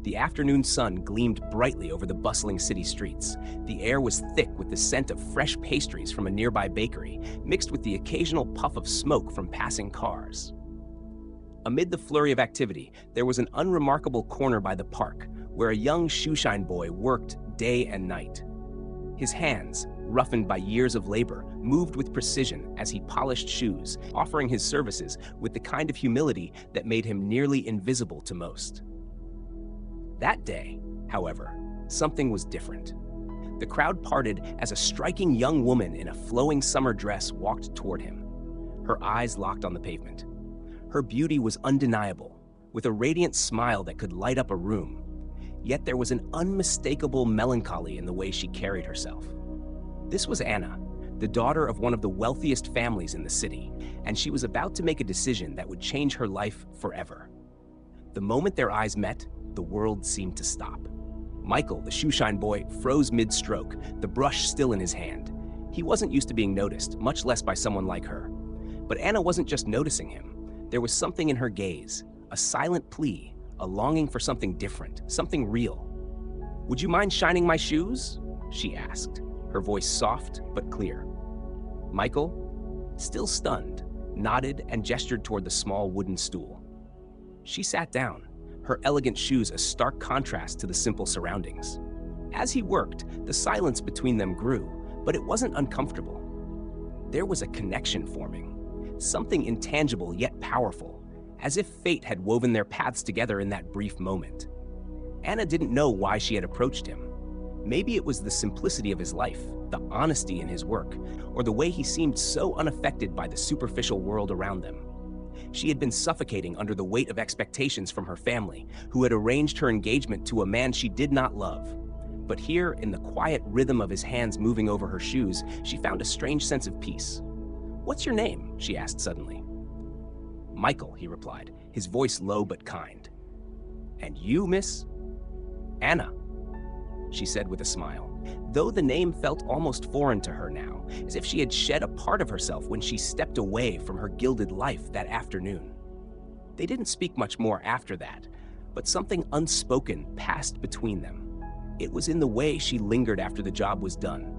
The afternoon sun gleamed brightly over the bustling city streets. The air was thick with the scent of fresh pastries from a nearby bakery, mixed with the occasional puff of smoke from passing cars. Amid the flurry of activity, there was an unremarkable corner by the park, where a young shoeshine boy worked day and night. His hands, roughened by years of labor, moved with precision as he polished shoes, offering his services with the kind of humility that made him nearly invisible to most. That day, however, something was different. The crowd parted as a striking young woman in a flowing summer dress walked toward him. Her eyes locked on the pavement. Her beauty was undeniable, with a radiant smile that could light up a room. Yet there was an unmistakable melancholy in the way she carried herself. This was Anna, the daughter of one of the wealthiest families in the city, and she was about to make a decision that would change her life forever. The moment their eyes met, the world seemed to stop. Michael, the shoeshine boy, froze mid-stroke, the brush still in his hand. He wasn't used to being noticed, much less by someone like her. But Anna wasn't just noticing him. There was something in her gaze, a silent plea, a longing for something different, something real. "Would you mind shining my shoes?" she asked, her voice soft but clear. Michael, still stunned, nodded and gestured toward the small wooden stool. She sat down, her elegant shoes a stark contrast to the simple surroundings. As he worked, the silence between them grew, but it wasn't uncomfortable. There was a connection forming, something intangible yet powerful, as if fate had woven their paths together in that brief moment. Anna didn't know why she had approached him. Maybe it was the simplicity of his life, the honesty in his work, or the way he seemed so unaffected by the superficial world around them. She had been suffocating under the weight of expectations from her family, who had arranged her engagement to a man she did not love. But here, in the quiet rhythm of his hands moving over her shoes, she found a strange sense of peace. "What's your name?" she asked suddenly. "Michael," he replied, his voice low but kind. "And you, miss?" "Anna," she said with a smile, though the name felt almost foreign to her now, as if she had shed a part of herself when she stepped away from her gilded life that afternoon. They didn't speak much more after that, but something unspoken passed between them. It was in the way she lingered after the job was done,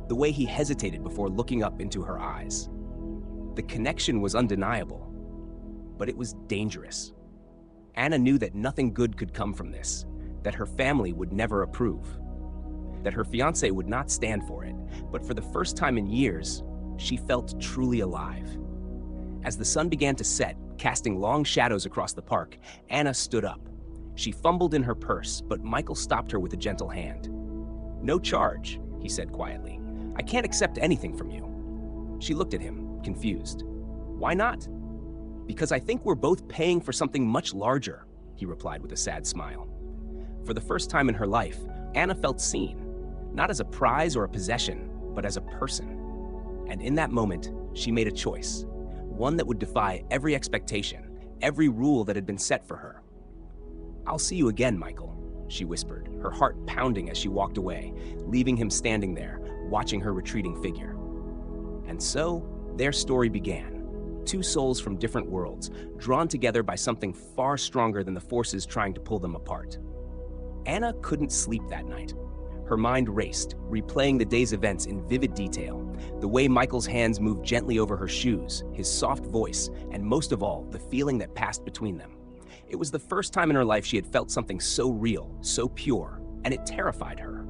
the way he hesitated before looking up into her eyes. The connection was undeniable, but it was dangerous. Anna knew that nothing good could come from this, that her family would never approve, that her fiancé would not stand for it, but for the first time in years, she felt truly alive. As the sun began to set, casting long shadows across the park, Anna stood up. She fumbled in her purse, but Michael stopped her with a gentle hand. "No charge," he said quietly. "I can't accept anything from you." She looked at him, confused. "Why not?" "Because I think we're both paying for something much larger," he replied with a sad smile. For the first time in her life, Anna felt seen, not as a prize or a possession, but as a person. And in that moment, she made a choice, one that would defy every expectation, every rule that had been set for her. "I'll see you again, Michael," she whispered, her heart pounding as she walked away, leaving him standing there, watching her retreating figure. And so, their story began. Two souls from different worlds, drawn together by something far stronger than the forces trying to pull them apart. Anna couldn't sleep that night. Her mind raced, replaying the day's events in vivid detail, the way Michael's hands moved gently over her shoes, his soft voice, and most of all, the feeling that passed between them. It was the first time in her life she had felt something so real, so pure, and it terrified her.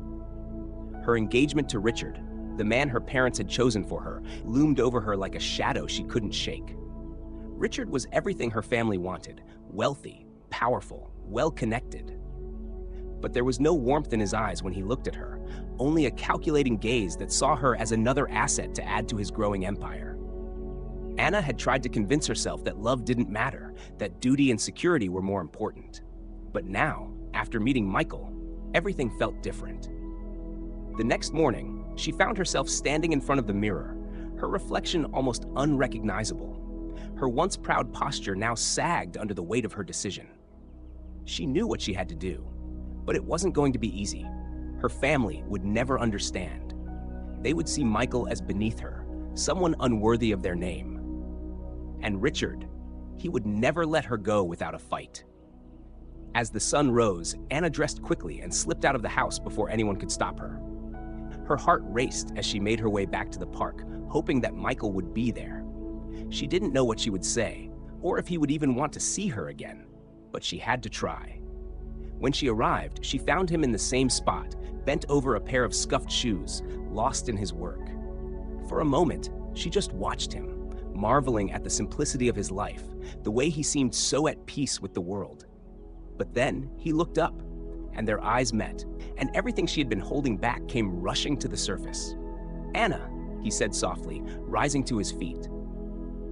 Her engagement to Richard, the man her parents had chosen for her, loomed over her like a shadow she couldn't shake. Richard was everything her family wanted, wealthy, powerful, well-connected. But there was no warmth in his eyes when he looked at her, only a calculating gaze that saw her as another asset to add to his growing empire. Anna had tried to convince herself that love didn't matter, that duty and security were more important. But now, after meeting Michael, everything felt different. The next morning, she found herself standing in front of the mirror, her reflection almost unrecognizable. Her once proud posture now sagged under the weight of her decision. She knew what she had to do, but it wasn't going to be easy. Her family would never understand. They would see Michael as beneath her, someone unworthy of their name. And Richard, he would never let her go without a fight. As the sun rose, Anna dressed quickly and slipped out of the house before anyone could stop her. Her heart raced as she made her way back to the park, hoping that Michael would be there. She didn't know what she would say, or if he would even want to see her again, but she had to try. When she arrived, she found him in the same spot, bent over a pair of scuffed shoes, lost in his work. For a moment, she just watched him, marveling at the simplicity of his life, the way he seemed so at peace with the world. But then he looked up, and their eyes met, and everything she had been holding back came rushing to the surface. "Anna," he said softly, rising to his feet.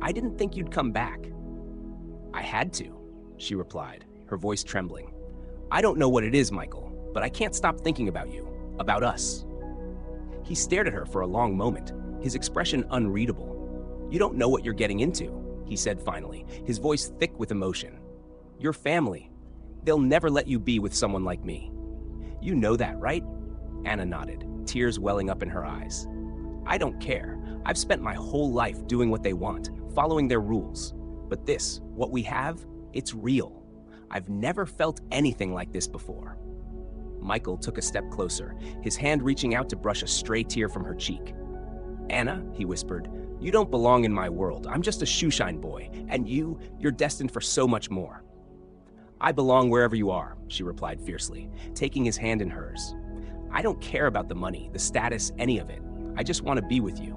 "I didn't think you'd come back." "I had to," she replied, her voice trembling. "I don't know what it is, Michael, but I can't stop thinking about you, about us." He stared at her for a long moment, his expression unreadable. "You don't know what you're getting into," he said finally, his voice thick with emotion. "Your family, they'll never let you be with someone like me. You know that, right?" Anna nodded, tears welling up in her eyes. "I don't care. I've spent my whole life doing what they want, following their rules. But this, what we have, it's real. I've never felt anything like this before." Michael took a step closer, his hand reaching out to brush a stray tear from her cheek. "Anna," he whispered, "you don't belong in my world. I'm just a shoeshine boy, and you're destined for so much more." "I belong wherever you are," she replied fiercely, taking his hand in hers. "I don't care about the money, the status, any of it. I just want to be with you."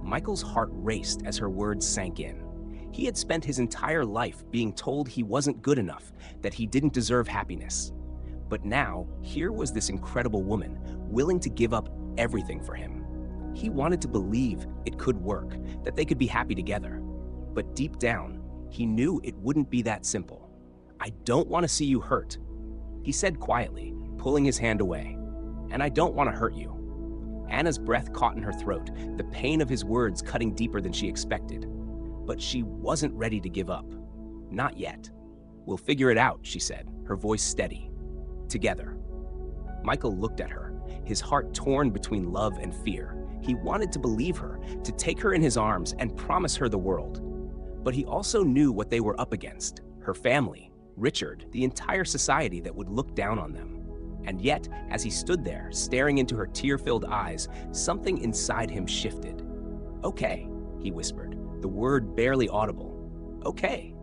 Michael's heart raced as her words sank in. He had spent his entire life being told he wasn't good enough, that he didn't deserve happiness. But now, here was this incredible woman, willing to give up everything for him. He wanted to believe it could work, that they could be happy together. But deep down, he knew it wouldn't be that simple. "I don't want to see you hurt," he said quietly, pulling his hand away. "And I don't want to hurt you." Anna's breath caught in her throat, the pain of his words cutting deeper than she expected. But she wasn't ready to give up. Not yet. "We'll figure it out," she said, her voice steady. "Together." Michael looked at her, his heart torn between love and fear. He wanted to believe her, to take her in his arms and promise her the world. But he also knew what they were up against: her family, Richard, the entire society that would look down on them. And yet, as he stood there, staring into her tear-filled eyes, something inside him shifted. "Okay," he whispered, the word barely audible. "Okay."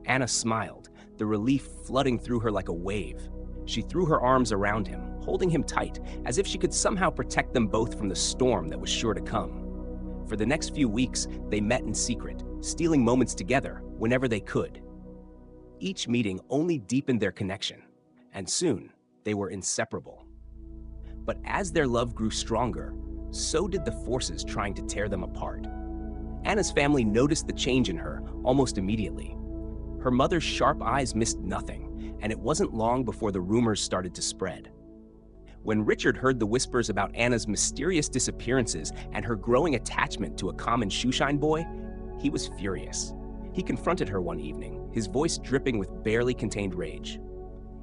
Anna smiled, the relief flooding through her like a wave. She threw her arms around him, holding him tight, as if she could somehow protect them both from the storm that was sure to come. For the next few weeks, they met in secret, stealing moments together whenever they could. Each meeting only deepened their connection, and soon, they were inseparable. But as their love grew stronger, so did the forces trying to tear them apart. Anna's family noticed the change in her almost immediately. Her mother's sharp eyes missed nothing, and it wasn't long before the rumors started to spread. When Richard heard the whispers about Anna's mysterious disappearances and her growing attachment to a common shoeshine boy, he was furious. He confronted her one evening, his voice dripping with barely contained rage.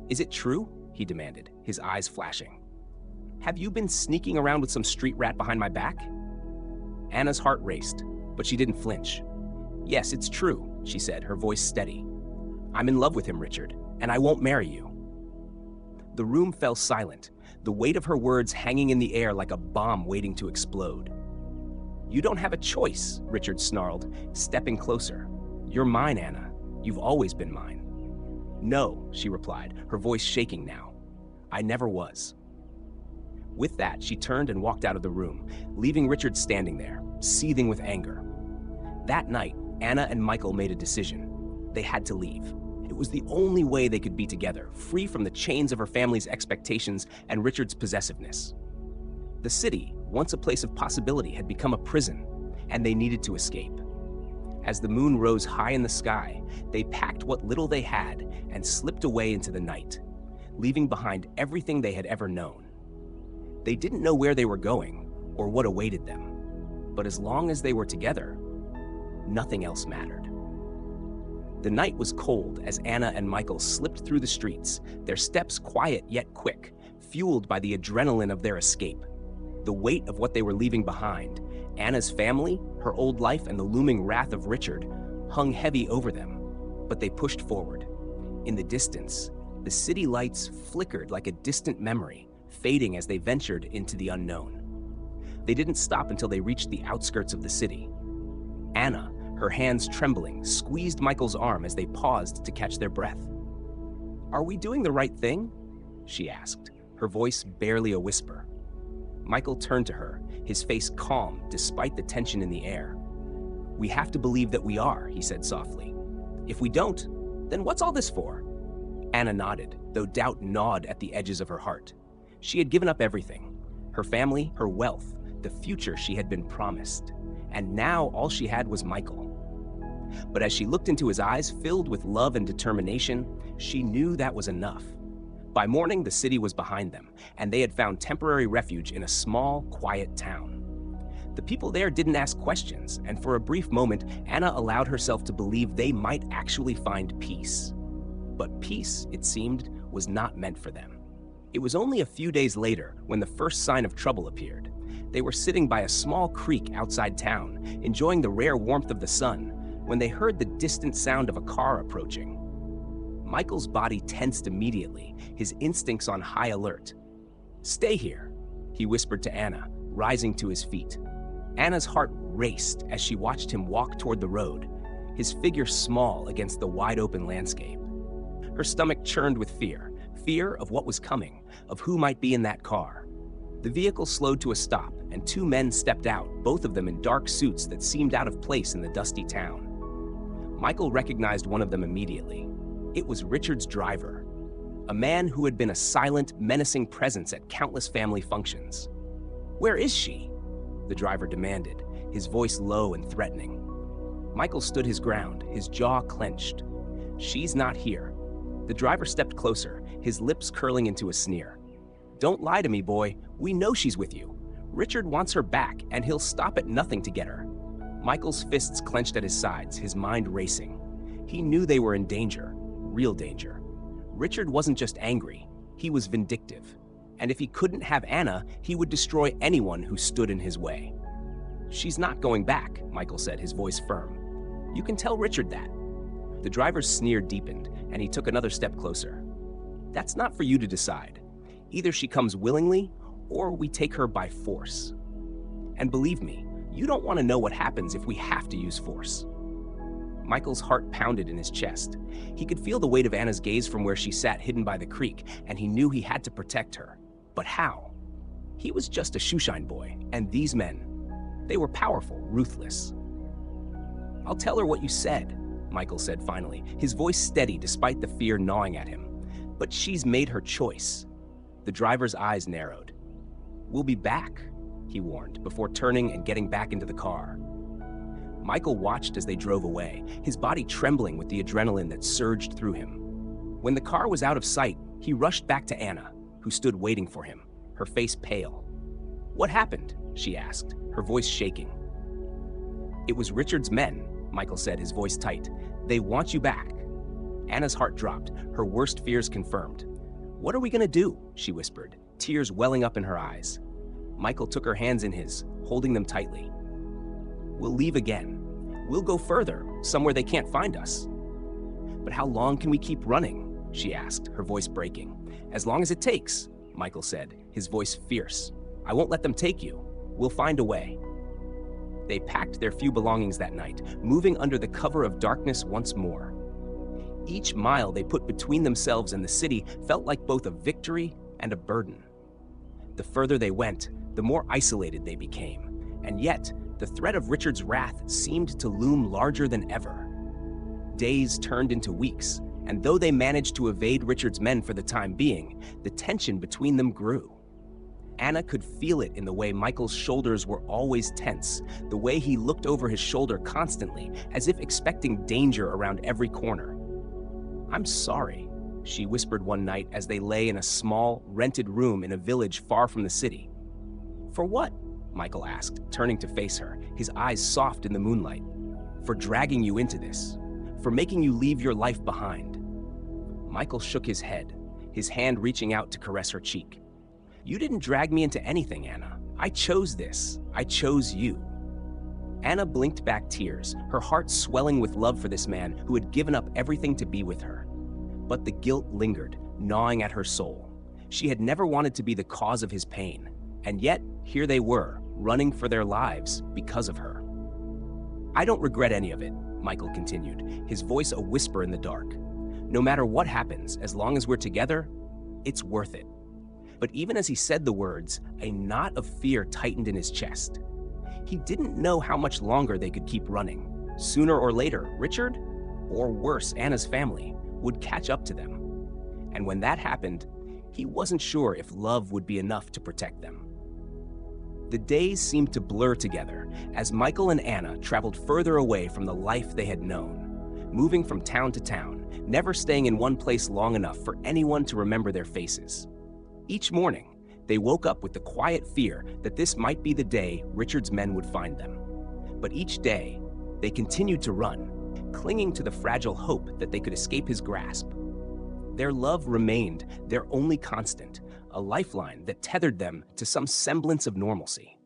"Is it true?" he demanded, his eyes flashing. "Have you been sneaking around with some street rat behind my back?" Anna's heart raced, but she didn't flinch. "Yes, it's true," she said, her voice steady. "I'm in love with him, Richard, and I won't marry you." The room fell silent, the weight of her words hanging in the air like a bomb waiting to explode. "You don't have a choice," Richard snarled, stepping closer. "You're mine, Anna. You've always been mine." "No," she replied, her voice shaking now. "I never was." With that, she turned and walked out of the room, leaving Richard standing there, seething with anger. That night, Anna and Michael made a decision. They had to leave. It was the only way they could be together, free from the chains of her family's expectations and Richard's possessiveness. The city, once a place of possibility, had become a prison, and they needed to escape. As the moon rose high in the sky, they packed what little they had and slipped away into the night, leaving behind everything they had ever known. They didn't know where they were going or what awaited them, but as long as they were together, nothing else mattered. The night was cold as Anna and Michael slipped through the streets, their steps quiet yet quick, fueled by the adrenaline of their escape. The weight of what they were leaving behind, Anna's family, her old life, and the looming wrath of Richard, hung heavy over them, but they pushed forward. In the distance, the city lights flickered like a distant memory, fading as they ventured into the unknown. They didn't stop until they reached the outskirts of the city. Anna, her hands trembling, squeezed Michael's arm as they paused to catch their breath. "Are we doing the right thing?" she asked, her voice barely a whisper. Michael turned to her, his face calm despite the tension in the air. "We have to believe that we are," he said softly. "If we don't, then what's all this for?" Anna nodded, though doubt gnawed at the edges of her heart. She had given up everything: her family, her wealth, the future she had been promised. And now all she had was Michael. But as she looked into his eyes filled with love and determination, she knew that was enough. By morning, the city was behind them, and they had found temporary refuge in a small, quiet town. The people there didn't ask questions, and for a brief moment, Anna allowed herself to believe they might actually find peace. But peace, it seemed, was not meant for them. It was only a few days later when the first sign of trouble appeared. They were sitting by a small creek outside town, enjoying the rare warmth of the sun, when they heard the distant sound of a car approaching. Michael's body tensed immediately, his instincts on high alert. "Stay here," he whispered to Anna, rising to his feet. Anna's heart raced as she watched him walk toward the road, his figure small against the wide-open landscape. Her stomach churned with fear of what was coming, of who might be in that car. The vehicle slowed to a stop, and two men stepped out, both of them in dark suits that seemed out of place in the dusty town. Michael recognized one of them immediately. It was Richard's driver, a man who had been a silent, menacing presence at countless family functions. "Where is she?" the driver demanded, his voice low and threatening. Michael stood his ground, his jaw clenched. "She's not here." The driver stepped closer, his lips curling into a sneer. "Don't lie to me, boy. We know she's with you. Richard wants her back, and he'll stop at nothing to get her." Michael's fists clenched at his sides, his mind racing. He knew they were in danger, real danger. Richard wasn't just angry, he was vindictive. And if he couldn't have Anna, he would destroy anyone who stood in his way. "She's not going back," Michael said, his voice firm. "You can tell Richard that." The driver's sneer deepened, and he took another step closer. "That's not for you to decide. Either she comes willingly, or we take her by force. And believe me, you don't want to know what happens if we have to use force." Michael's heart pounded in his chest. He could feel the weight of Anna's gaze from where she sat hidden by the creek, and he knew he had to protect her. But how? He was just a shoeshine boy, and these men, they were powerful, ruthless. "I'll tell her what you said," Michael said finally, his voice steady despite the fear gnawing at him. "But she's made her choice." The driver's eyes narrowed. "We'll be back," he warned, before turning and getting back into the car. Michael watched as they drove away, his body trembling with the adrenaline that surged through him. When the car was out of sight, he rushed back to Anna, who stood waiting for him, her face pale. "What happened?" she asked, her voice shaking. "It was Richard's men," Michael said, his voice tight. "They want you back." Anna's heart dropped, her worst fears confirmed. "What are we gonna do?" she whispered, tears welling up in her eyes. Michael took her hands in his, holding them tightly. "We'll leave again. We'll go further, somewhere they can't find us." "But how long can we keep running?" she asked, her voice breaking. "As long as it takes," Michael said, his voice fierce. "I won't let them take you. We'll find a way." They packed their few belongings that night, moving under the cover of darkness once more. Each mile they put between themselves and the city felt like both a victory and a burden. The further they went, the more isolated they became, and yet the threat of Richard's wrath seemed to loom larger than ever. Days turned into weeks, and though they managed to evade Richard's men for the time being, the tension between them grew. Anna could feel it in the way Michael's shoulders were always tense, the way he looked over his shoulder constantly, as if expecting danger around every corner. "I'm sorry," she whispered one night as they lay in a small, rented room in a village far from the city. "For what?" Michael asked, turning to face her, his eyes soft in the moonlight. "For dragging you into this. For making you leave your life behind." Michael shook his head, his hand reaching out to caress her cheek. "You didn't drag me into anything, Anna. I chose this. I chose you." Anna blinked back tears, her heart swelling with love for this man who had given up everything to be with her. But the guilt lingered, gnawing at her soul. She had never wanted to be the cause of his pain, and yet here they were, running for their lives because of her. "I don't regret any of it," Michael continued, his voice a whisper in the dark. "No matter what happens, as long as we're together, it's worth it." But even as he said the words, a knot of fear tightened in his chest. He didn't know how much longer they could keep running. Sooner or later, Richard, or worse, Anna's family, would catch up to them. And when that happened, he wasn't sure if love would be enough to protect them. The days seemed to blur together as Michael and Anna traveled further away from the life they had known, moving from town to town, never staying in one place long enough for anyone to remember their faces. Each morning, they woke up with the quiet fear that this might be the day Richard's men would find them. But each day, they continued to run, clinging to the fragile hope that they could escape his grasp. Their love remained their only constant, a lifeline that tethered them to some semblance of normalcy.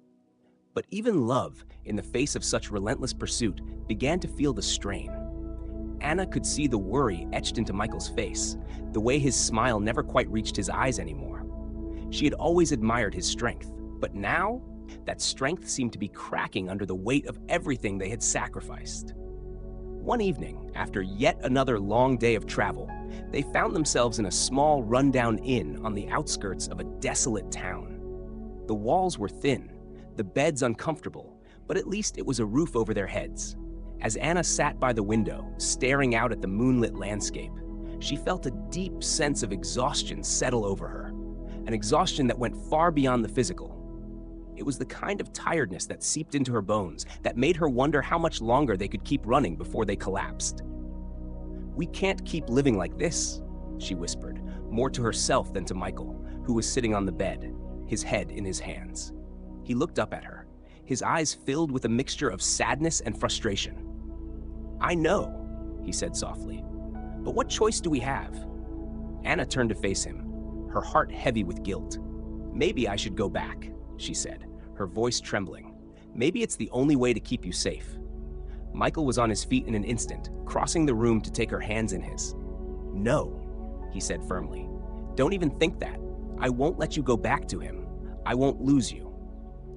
But even love, in the face of such relentless pursuit, began to feel the strain. Anna could see the worry etched into Michael's face, the way his smile never quite reached his eyes anymore. She had always admired his strength, but now, that strength seemed to be cracking under the weight of everything they had sacrificed. One evening, after yet another long day of travel, they found themselves in a small, rundown inn on the outskirts of a desolate town. The walls were thin, the beds uncomfortable, but at least it was a roof over their heads. As Anna sat by the window, staring out at the moonlit landscape, she felt a deep sense of exhaustion settle over her, an exhaustion that went far beyond the physical. It was the kind of tiredness that seeped into her bones that made her wonder how much longer they could keep running before they collapsed. "We can't keep living like this," she whispered, more to herself than to Michael, who was sitting on the bed, his head in his hands. He looked up at her, his eyes filled with a mixture of sadness and frustration. "I know," he said softly, "but what choice do we have?" Anna turned to face him, her heart heavy with guilt. "Maybe I should go back," she said, her voice trembling. "Maybe it's the only way to keep you safe." Michael was on his feet in an instant, crossing the room to take her hands in his. "No," he said firmly. "Don't even think that. I won't let you go back to him. I won't lose you."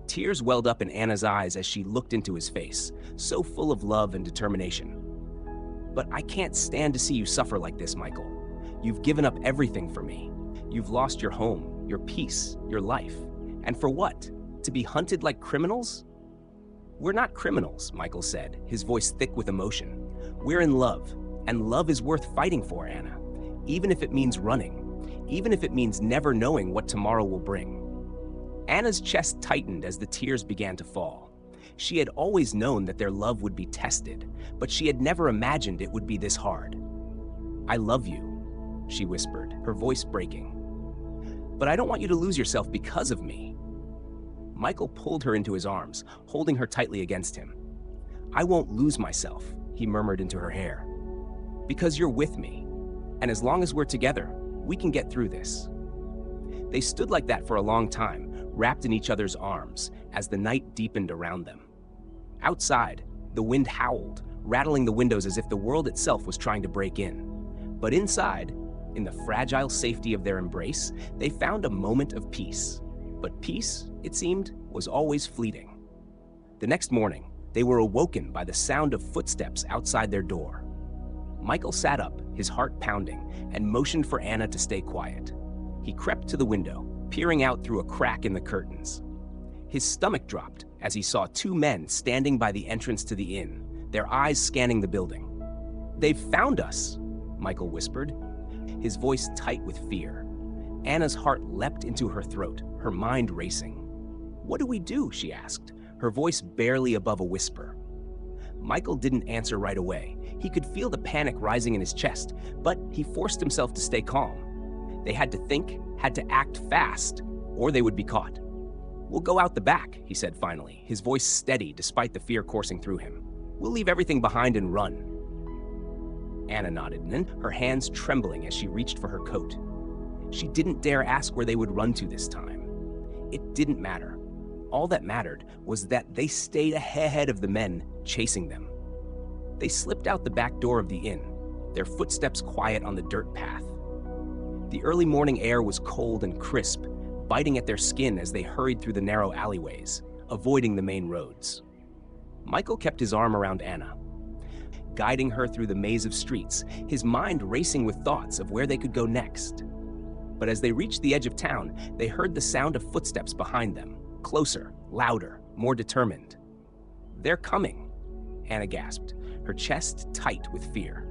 Tears welled up in Anna's eyes as she looked into his face, so full of love and determination. "But I can't stand to see you suffer like this, Michael. You've given up everything for me. You've lost your home, your peace, your life. And for what? To be hunted like criminals?" "We're not criminals," Michael said, his voice thick with emotion. "We're in love, and love is worth fighting for, Anna, even if it means running, even if it means never knowing what tomorrow will bring." Anna's chest tightened as the tears began to fall. She had always known that their love would be tested, but she had never imagined it would be this hard. "I love you," she whispered, her voice breaking. "But I don't want you to lose yourself because of me." Michael pulled her into his arms, holding her tightly against him. "I won't lose myself," he murmured into her hair, "because you're with me, and as long as we're together, we can get through this." They stood like that for a long time, wrapped in each other's arms, as the night deepened around them. Outside, the wind howled, rattling the windows as if the world itself was trying to break in. But inside, in the fragile safety of their embrace, they found a moment of peace. But peace, it seemed, was always fleeting. The next morning, they were awoken by the sound of footsteps outside their door. Michael sat up, his heart pounding, and motioned for Anna to stay quiet. He crept to the window, peering out through a crack in the curtains. His stomach dropped as he saw two men standing by the entrance to the inn, their eyes scanning the building. "They've found us," Michael whispered, his voice tight with fear. Anna's heart leapt into her throat, her mind racing. "What do we do?" she asked, her voice barely above a whisper. Michael didn't answer right away. He could feel the panic rising in his chest, but he forced himself to stay calm. They had to think, had to act fast, or they would be caught. "We'll go out the back," he said finally, his voice steady despite the fear coursing through him. "We'll leave everything behind and run." Anna nodded, and then, her hands trembling as she reached for her coat. She didn't dare ask where they would run to this time. It didn't matter. All that mattered was that they stayed ahead of the men chasing them. They slipped out the back door of the inn, their footsteps quiet on the dirt path. The early morning air was cold and crisp, biting at their skin as they hurried through the narrow alleyways, avoiding the main roads. Michael kept his arm around Anna, guiding her through the maze of streets, his mind racing with thoughts of where they could go next. But as they reached the edge of town, they heard the sound of footsteps behind them, closer, louder, more determined. "They're coming," Anna gasped, her chest tight with fear.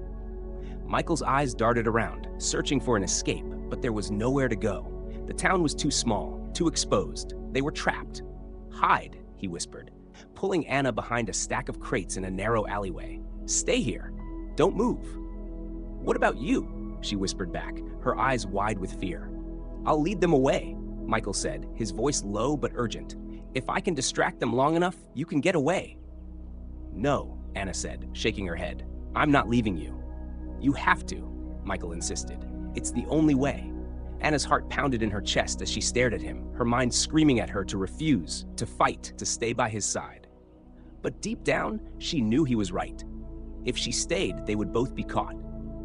Michael's eyes darted around, searching for an escape, but there was nowhere to go. The town was too small, too exposed. They were trapped. "Hide," he whispered, pulling Anna behind a stack of crates in a narrow alleyway. "Stay here. Don't move." "What about you?" she whispered back, her eyes wide with fear. "I'll lead them away," Michael said, his voice low but urgent. "If I can distract them long enough, you can get away." "No," Anna said, shaking her head. "I'm not leaving you." "You have to," Michael insisted. "It's the only way." Anna's heart pounded in her chest as she stared at him, her mind screaming at her to refuse, to fight, to stay by his side. But deep down, she knew he was right. If she stayed, they would both be caught.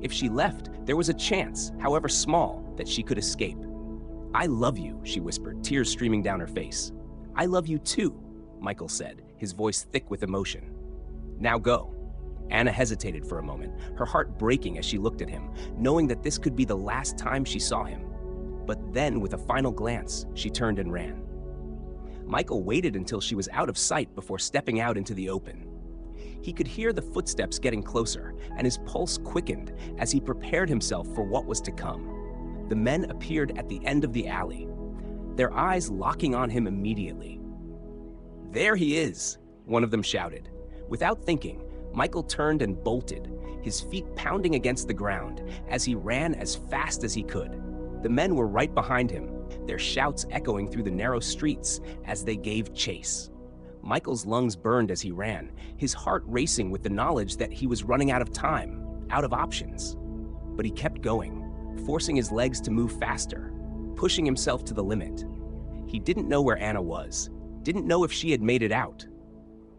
If she left, there was a chance, however small, that she could escape. "I love you," she whispered, tears streaming down her face. "I love you too," Michael said, his voice thick with emotion. "Now go." Anna hesitated for a moment, her heart breaking as she looked at him, knowing that this could be the last time she saw him. But then, with a final glance, she turned and ran. Michael waited until she was out of sight before stepping out into the open. He could hear the footsteps getting closer, and his pulse quickened as he prepared himself for what was to come. The men appeared at the end of the alley, their eyes locking on him immediately. "There he is," one of them shouted. Without thinking, Michael turned and bolted, his feet pounding against the ground as he ran as fast as he could. The men were right behind him, their shouts echoing through the narrow streets as they gave chase. Michael's lungs burned as he ran, his heart racing with the knowledge that he was running out of time, out of options. But he kept going, forcing his legs to move faster, pushing himself to the limit. He didn't know where Anna was, didn't know if she had made it out.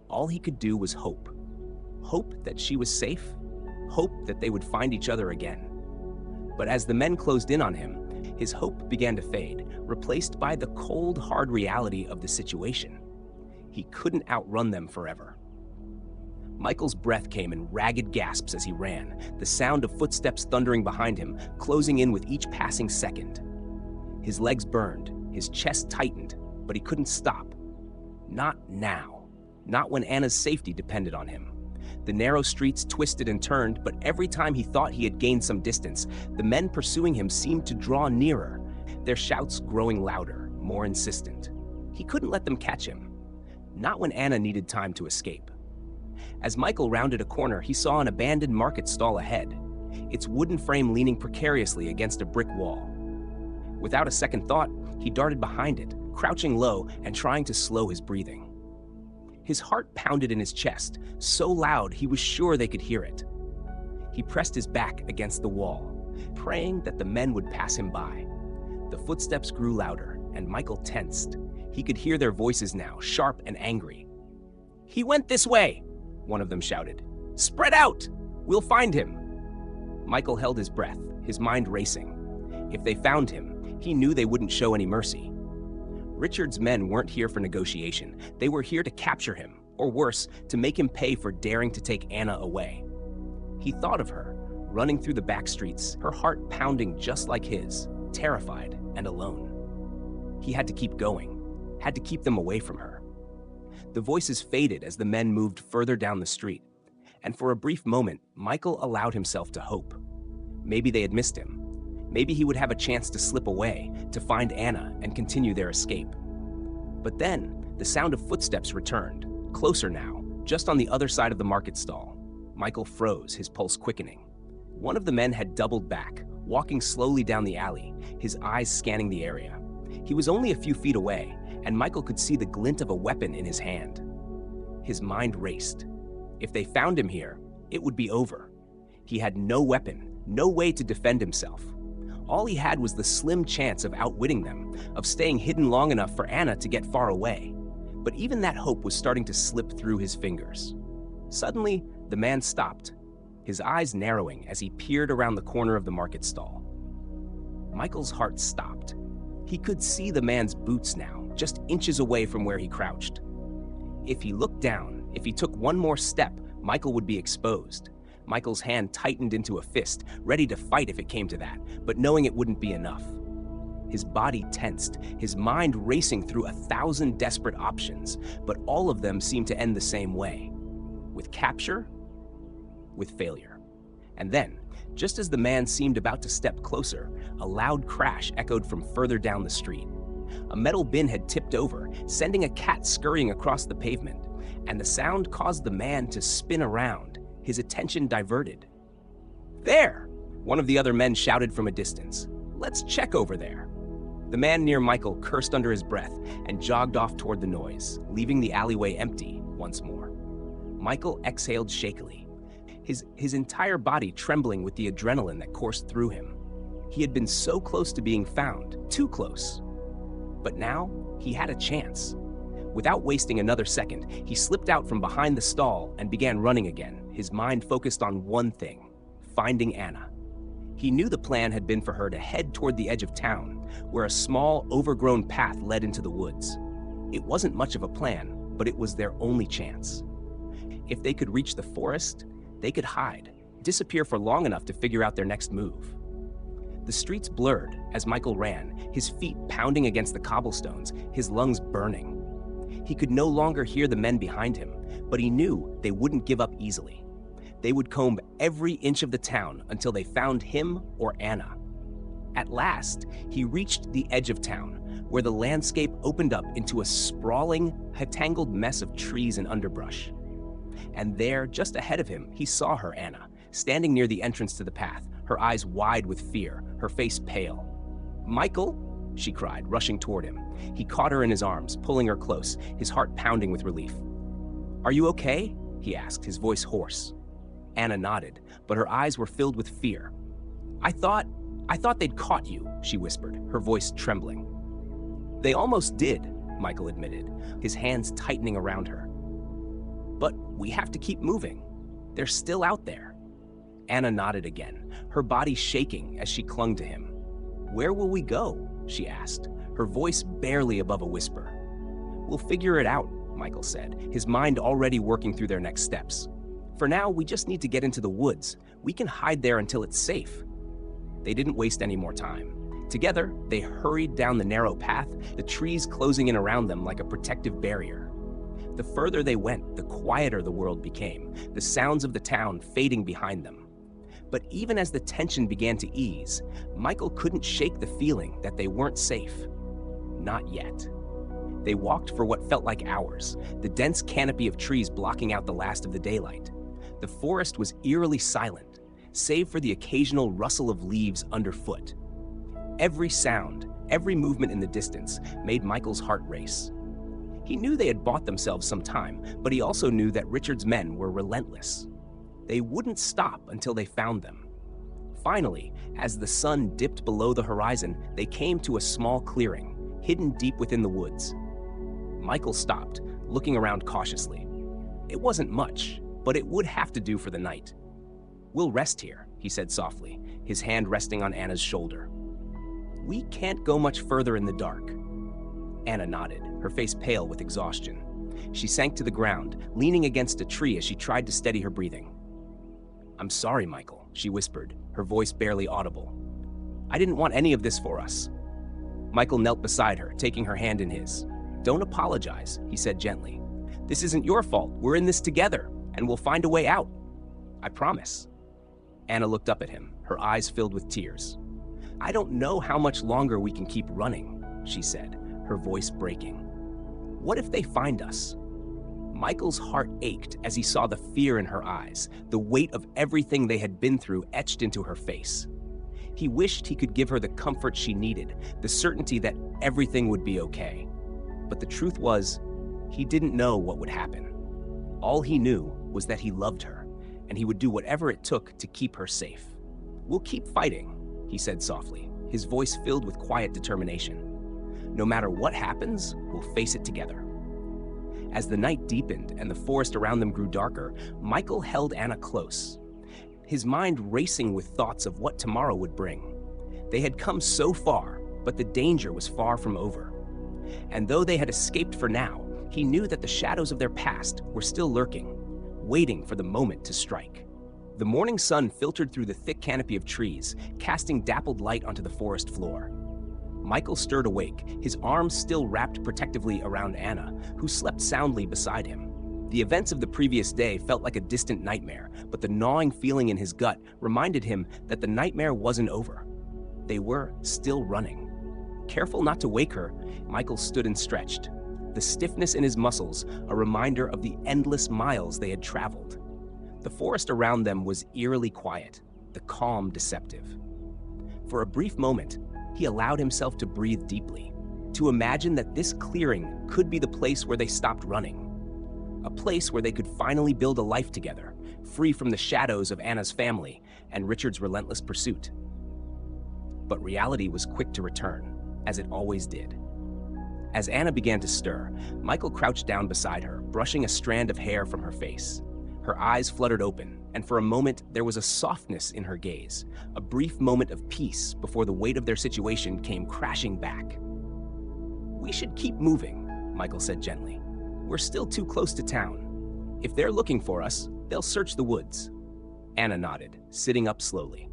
All he could do was hope. Hope that she was safe, hope that they would find each other again. But as the men closed in on him, his hope began to fade, replaced by the cold, hard reality of the situation. He couldn't outrun them forever. Michael's breath came in ragged gasps as he ran, the sound of footsteps thundering behind him, closing in with each passing second. His legs burned, his chest tightened, but he couldn't stop. Not now. Not when Anna's safety depended on him. The narrow streets twisted and turned, but every time he thought he had gained some distance, the men pursuing him seemed to draw nearer, their shouts growing louder, more insistent. He couldn't let them catch him. Not when Anna needed time to escape. As Michael rounded a corner, he saw an abandoned market stall ahead, its wooden frame leaning precariously against a brick wall. Without a second thought, he darted behind it, crouching low and trying to slow his breathing. His heart pounded in his chest, so loud he was sure they could hear it. He pressed his back against the wall, praying that the men would pass him by. The footsteps grew louder, and Michael tensed. He could hear their voices now, sharp and angry. "He went this way," one of them shouted. "Spread out! We'll find him." Michael held his breath, his mind racing. If they found him, he knew they wouldn't show any mercy. Richard's men weren't here for negotiation. They were here to capture him, or worse, to make him pay for daring to take Anna away. He thought of her, running through the back streets, her heart pounding just like his, terrified and alone. He had to keep going, had to keep them away from her. The voices faded as the men moved further down the street, and for a brief moment, Michael allowed himself to hope. Maybe they had missed him. Maybe he would have a chance to slip away, to find Anna and continue their escape. But then, the sound of footsteps returned, closer now, just on the other side of the market stall. Michael froze, his pulse quickening. One of the men had doubled back, walking slowly down the alley, his eyes scanning the area. He was only a few feet away, and Michael could see the glint of a weapon in his hand. His mind raced. If they found him here, it would be over. He had no weapon, no way to defend himself. All he had was the slim chance of outwitting them, of staying hidden long enough for Anna to get far away. But even that hope was starting to slip through his fingers. Suddenly, the man stopped, his eyes narrowing as he peered around the corner of the market stall. Michael's heart stopped. He could see the man's boots now, just inches away from where he crouched. If he looked down, if he took one more step, Michael would be exposed. Michael's hand tightened into a fist, ready to fight if it came to that, but knowing it wouldn't be enough. His body tensed, his mind racing through 1,000 desperate options, but all of them seemed to end the same way. With capture, with failure. And then, just as the man seemed about to step closer, a loud crash echoed from further down the street. A metal bin had tipped over, sending a cat scurrying across the pavement, and the sound caused the man to spin around, his attention diverted. "There!" one of the other men shouted from a distance. "Let's check over there." The man near Michael cursed under his breath and jogged off toward the noise, leaving the alleyway empty once more. Michael exhaled shakily, his entire body trembling with the adrenaline that coursed through him. He had been so close to being found, too close. But now, he had a chance. Without wasting another second, he slipped out from behind the stall and began running again, his mind focused on one thing: finding Anna. He knew the plan had been for her to head toward the edge of town, where a small, overgrown path led into the woods. It wasn't much of a plan, but it was their only chance. If they could reach the forest, they could hide, disappear for long enough to figure out their next move. The streets blurred as Michael ran, his feet pounding against the cobblestones, his lungs burning. He could no longer hear the men behind him, but he knew they wouldn't give up easily. They would comb every inch of the town until they found him or Anna. At last, he reached the edge of town, where the landscape opened up into a sprawling, tangled mess of trees and underbrush. And there, just ahead of him, he saw her, Anna, standing near the entrance to the path, her eyes wide with fear, her face pale. "Michael?" she cried, rushing toward him. He caught her in his arms, pulling her close, his heart pounding with relief. "Are you okay?" he asked, his voice hoarse. Anna nodded, but her eyes were filled with fear. I thought they'd caught you," she whispered, her voice trembling. "They almost did," Michael admitted, his hands tightening around her. "But we have to keep moving. They're still out there." Anna nodded again, her body shaking as she clung to him. "Where will we go?" she asked, her voice barely above a whisper. "We'll figure it out," Michael said, his mind already working through their next steps. "For now, we just need to get into the woods. We can hide there until it's safe." They didn't waste any more time. Together, they hurried down the narrow path, the trees closing in around them like a protective barrier. The further they went, the quieter the world became, the sounds of the town fading behind them. But even as the tension began to ease, Michael couldn't shake the feeling that they weren't safe. Not yet. They walked for what felt like hours, the dense canopy of trees blocking out the last of the daylight. The forest was eerily silent, save for the occasional rustle of leaves underfoot. Every sound, every movement in the distance made Michael's heart race. He knew they had bought themselves some time, but he also knew that Richard's men were relentless. They wouldn't stop until they found them. Finally, as the sun dipped below the horizon, they came to a small clearing, hidden deep within the woods. Michael stopped, looking around cautiously. It wasn't much, but it would have to do for the night. "We'll rest here," he said softly, his hand resting on Anna's shoulder. "We can't go much further in the dark." Anna nodded, her face pale with exhaustion. She sank to the ground, leaning against a tree as she tried to steady her breathing. "I'm sorry, Michael," she whispered, her voice barely audible. "I didn't want any of this for us." Michael knelt beside her, taking her hand in his. "Don't apologize," he said gently. "This isn't your fault. We're in this together, and we'll find a way out. I promise." Anna looked up at him, her eyes filled with tears. "I don't know how much longer we can keep running," she said, her voice breaking. "What if they find us?" Michael's heart ached as he saw the fear in her eyes, the weight of everything they had been through etched into her face. He wished he could give her the comfort she needed, the certainty that everything would be okay. But the truth was, he didn't know what would happen. All he knew was that he loved her, and he would do whatever it took to keep her safe. "We'll keep fighting," he said softly, his voice filled with quiet determination. "No matter what happens, we'll face it together." As the night deepened and the forest around them grew darker, Michael held Anna close, his mind racing with thoughts of what tomorrow would bring. They had come so far, but the danger was far from over. And though they had escaped for now, he knew that the shadows of their past were still lurking, waiting for the moment to strike. The morning sun filtered through the thick canopy of trees, casting dappled light onto the forest floor. Michael stirred awake, his arms still wrapped protectively around Anna, who slept soundly beside him. The events of the previous day felt like a distant nightmare, but the gnawing feeling in his gut reminded him that the nightmare wasn't over. They were still running. Careful not to wake her, Michael stood and stretched, the stiffness in his muscles a reminder of the endless miles they had traveled. The forest around them was eerily quiet, the calm deceptive. For a brief moment, he allowed himself to breathe deeply, to imagine that this clearing could be the place where they stopped running. A place where they could finally build a life together, free from the shadows of Anna's family and Richard's relentless pursuit. But reality was quick to return, as it always did. As Anna began to stir, Michael crouched down beside her, brushing a strand of hair from her face. Her eyes fluttered open, and for a moment there was a softness in her gaze, a brief moment of peace before the weight of their situation came crashing back. "We should keep moving," Michael said gently. "We're still too close to town. If they're looking for us, they'll search the woods." Anna nodded, sitting up slowly.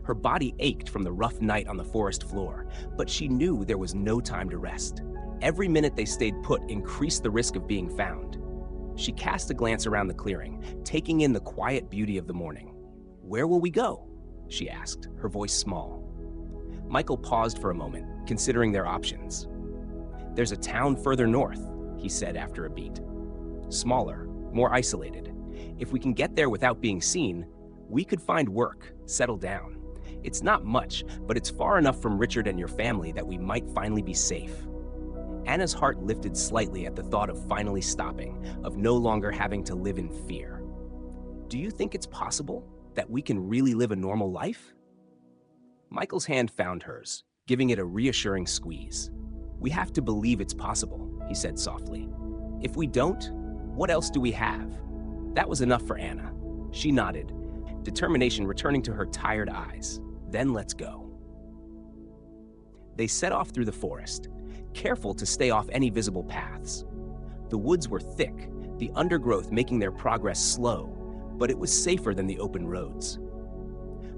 Her body ached from the rough night on the forest floor, but she knew there was no time to rest. Every minute they stayed put increased the risk of being found. She cast a glance around the clearing, taking in the quiet beauty of the morning. "Where will we go?" she asked, her voice small. Michael paused for a moment, considering their options. "There's a town further north," he said after a beat. "Smaller, more isolated. If we can get there without being seen, we could find work, settle down. It's not much, but it's far enough from Richard and your family that we might finally be safe." Anna's heart lifted slightly at the thought of finally stopping, of no longer having to live in fear. "Do you think it's possible that we can really live a normal life?" Michael's hand found hers, giving it a reassuring squeeze. "We have to believe it's possible," he said softly. "If we don't, what else do we have?" That was enough for Anna. She nodded, determination returning to her tired eyes. "Then let's go." They set off through the forest, careful to stay off any visible paths. The woods were thick, the undergrowth making their progress slow, but it was safer than the open roads.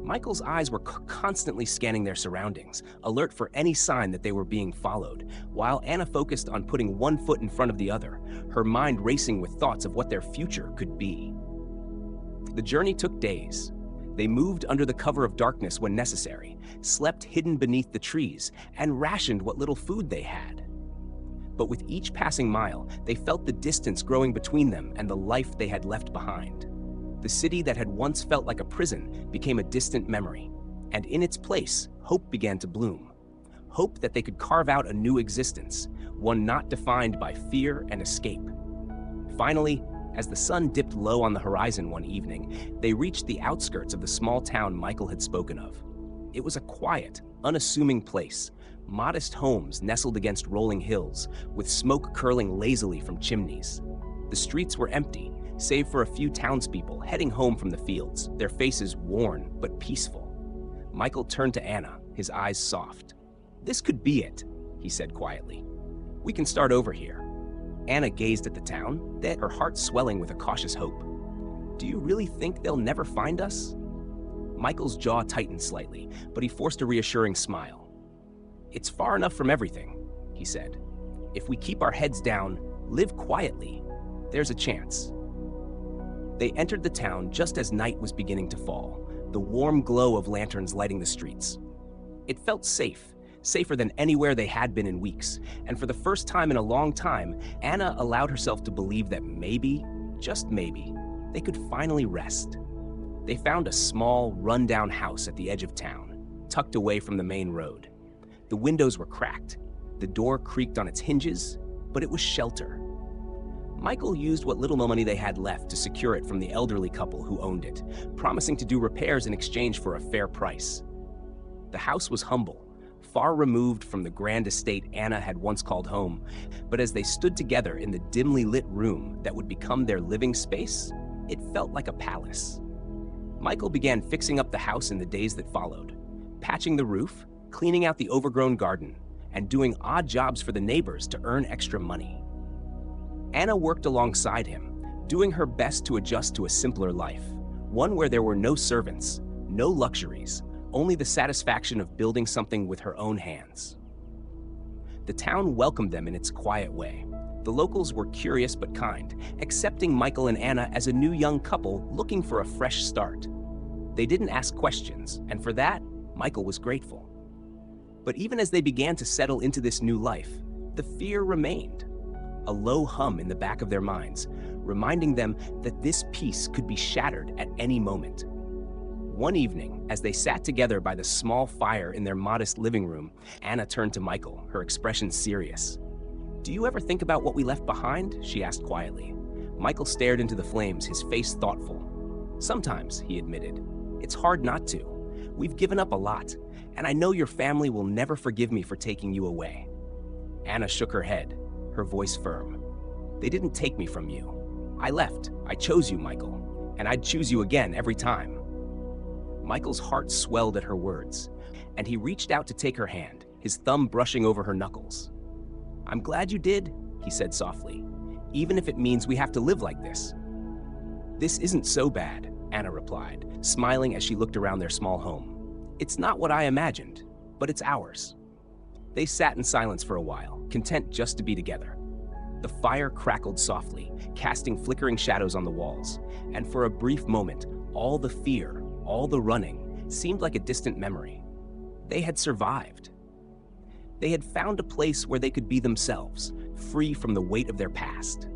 Michael's eyes were constantly scanning their surroundings, alert for any sign that they were being followed, while Anna focused on putting one foot in front of the other, her mind racing with thoughts of what their future could be. The journey took days. They moved under the cover of darkness when necessary, slept hidden beneath the trees, and rationed what little food they had. But with each passing mile, they felt the distance growing between them and the life they had left behind. The city that had once felt like a prison became a distant memory, and in its place, hope began to bloom. Hope that they could carve out a new existence, one not defined by fear and escape. Finally, as the sun dipped low on the horizon one evening, they reached the outskirts of the small town Michael had spoken of. It was a quiet, unassuming place, modest homes nestled against rolling hills, with smoke curling lazily from chimneys. The streets were empty, save for a few townspeople heading home from the fields, their faces worn but peaceful. Michael turned to Anna, his eyes soft. "This could be it," he said quietly. "We can start over here." Anna gazed at the town, her heart swelling with a cautious hope. "Do you really think they'll never find us?" Michael's jaw tightened slightly, but he forced a reassuring smile. "It's far enough from everything," he said. "If we keep our heads down, live quietly, there's a chance." They entered the town just as night was beginning to fall, the warm glow of lanterns lighting the streets. It felt safe, safer than anywhere they had been in weeks, and for the first time in a long time, Anna allowed herself to believe that maybe, just maybe, they could finally rest. They found a small, run-down house at the edge of town, tucked away from the main road. The windows were cracked, the door creaked on its hinges, but it was shelter. Michael used what little money they had left to secure it from the elderly couple who owned it, promising to do repairs in exchange for a fair price. The house was humble, far removed from the grand estate Anna had once called home, but as they stood together in the dimly lit room that would become their living space, it felt like a palace. Michael began fixing up the house in the days that followed, patching the roof, cleaning out the overgrown garden, and doing odd jobs for the neighbors to earn extra money. Anna worked alongside him, doing her best to adjust to a simpler life, one where there were no servants, no luxuries, only the satisfaction of building something with her own hands. The town welcomed them in its quiet way. The locals were curious but kind, accepting Michael and Anna as a new young couple looking for a fresh start. They didn't ask questions, and for that, Michael was grateful. But even as they began to settle into this new life, the fear remained, a low hum in the back of their minds, reminding them that this peace could be shattered at any moment. One evening, as they sat together by the small fire in their modest living room, Anna turned to Michael, her expression serious. "Do you ever think about what we left behind?" she asked quietly. Michael stared into the flames, his face thoughtful. "Sometimes," he admitted. "It's hard not to. We've given up a lot, and I know your family will never forgive me for taking you away." Anna shook her head, her voice firm. "They didn't take me from you. I left. I chose you, Michael, and I'd choose you again every time." Michael's heart swelled at her words, and he reached out to take her hand, his thumb brushing over her knuckles. "I'm glad you did," he said softly, "even if it means we have to live like this." "This isn't so bad," Anna replied, smiling as she looked around their small home. "It's not what I imagined, but it's ours." They sat in silence for a while, content just to be together. The fire crackled softly, casting flickering shadows on the walls, and for a brief moment, all the fear, all the running, seemed like a distant memory. They had survived. They had found a place where they could be themselves, free from the weight of their past.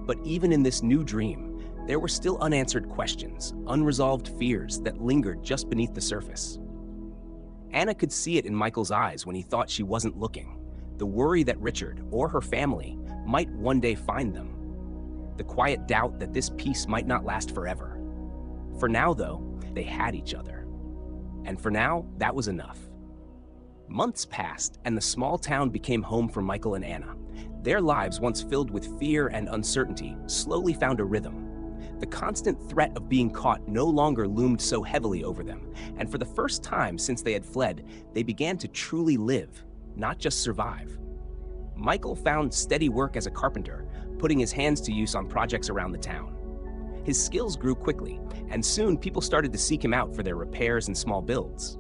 But even in this new dream, there were still unanswered questions, unresolved fears that lingered just beneath the surface. Anna could see it in Michael's eyes when he thought she wasn't looking, the worry that Richard, or her family, might one day find them. The quiet doubt that this peace might not last forever. For now, though, they had each other. And for now, that was enough. Months passed, and the small town became home for Michael and Anna. Their lives, once filled with fear and uncertainty, slowly found a rhythm. The constant threat of being caught no longer loomed so heavily over them, and for the first time since they had fled, they began to truly live, not just survive. Michael found steady work as a carpenter, putting his hands to use on projects around the town. His skills grew quickly, and soon people started to seek him out for their repairs and small builds.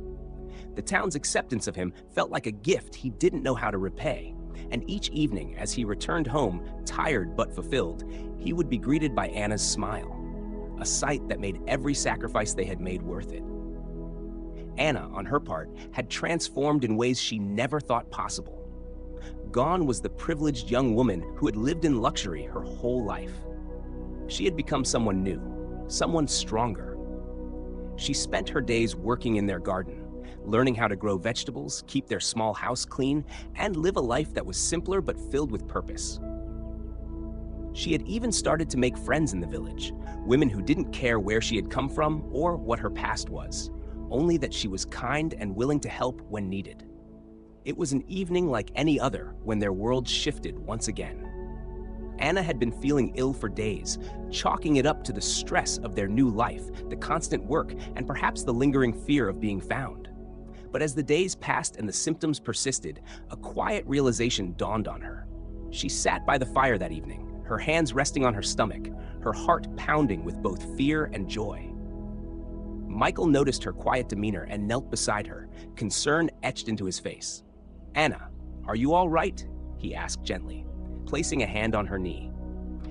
The town's acceptance of him felt like a gift he didn't know how to repay, and each evening as he returned home, tired but fulfilled, he would be greeted by Anna's smile, a sight that made every sacrifice they had made worth it. Anna, on her part, had transformed in ways she never thought possible. Gone was the privileged young woman who had lived in luxury her whole life. She had become someone new, someone stronger. She spent her days working in their garden, learning how to grow vegetables, keep their small house clean, and live a life that was simpler but filled with purpose. She had even started to make friends in the village, women who didn't care where she had come from or what her past was, only that she was kind and willing to help when needed. It was an evening like any other when their world shifted once again. Anna had been feeling ill for days, chalking it up to the stress of their new life, the constant work, and perhaps the lingering fear of being found. But as the days passed and the symptoms persisted, a quiet realization dawned on her. She sat by the fire that evening, her hands resting on her stomach, her heart pounding with both fear and joy. Michael noticed her quiet demeanor and knelt beside her, concern etched into his face. "Anna, are you all right?" he asked gently, placing a hand on her knee.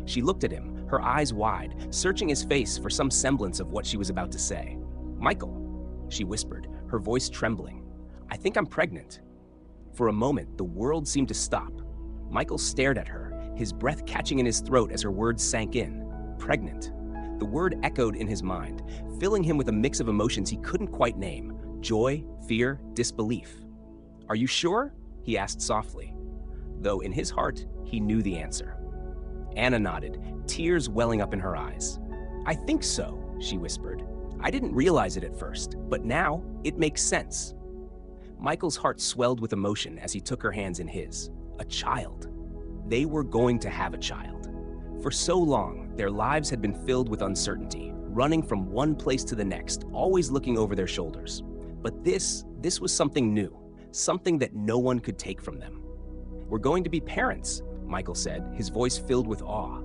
She looked at him, her eyes wide, searching his face for some semblance of what she was about to say. "Michael," she whispered, her voice trembling, "I think I'm pregnant." For a moment, the world seemed to stop. Michael stared at her, his breath catching in his throat as her words sank in. Pregnant. The word echoed in his mind, filling him with a mix of emotions he couldn't quite name: joy, fear, disbelief. "Are you sure?" he asked softly, though in his heart, he knew the answer. Anna nodded, tears welling up in her eyes. "I think so," she whispered. "I didn't realize it at first, but now it makes sense." Michael's heart swelled with emotion as he took her hands in his. A child. They were going to have a child. For so long, their lives had been filled with uncertainty, running from one place to the next, always looking over their shoulders. But this This was something new, something that no one could take from them. "We're going to be parents," Michael said, his voice filled with awe.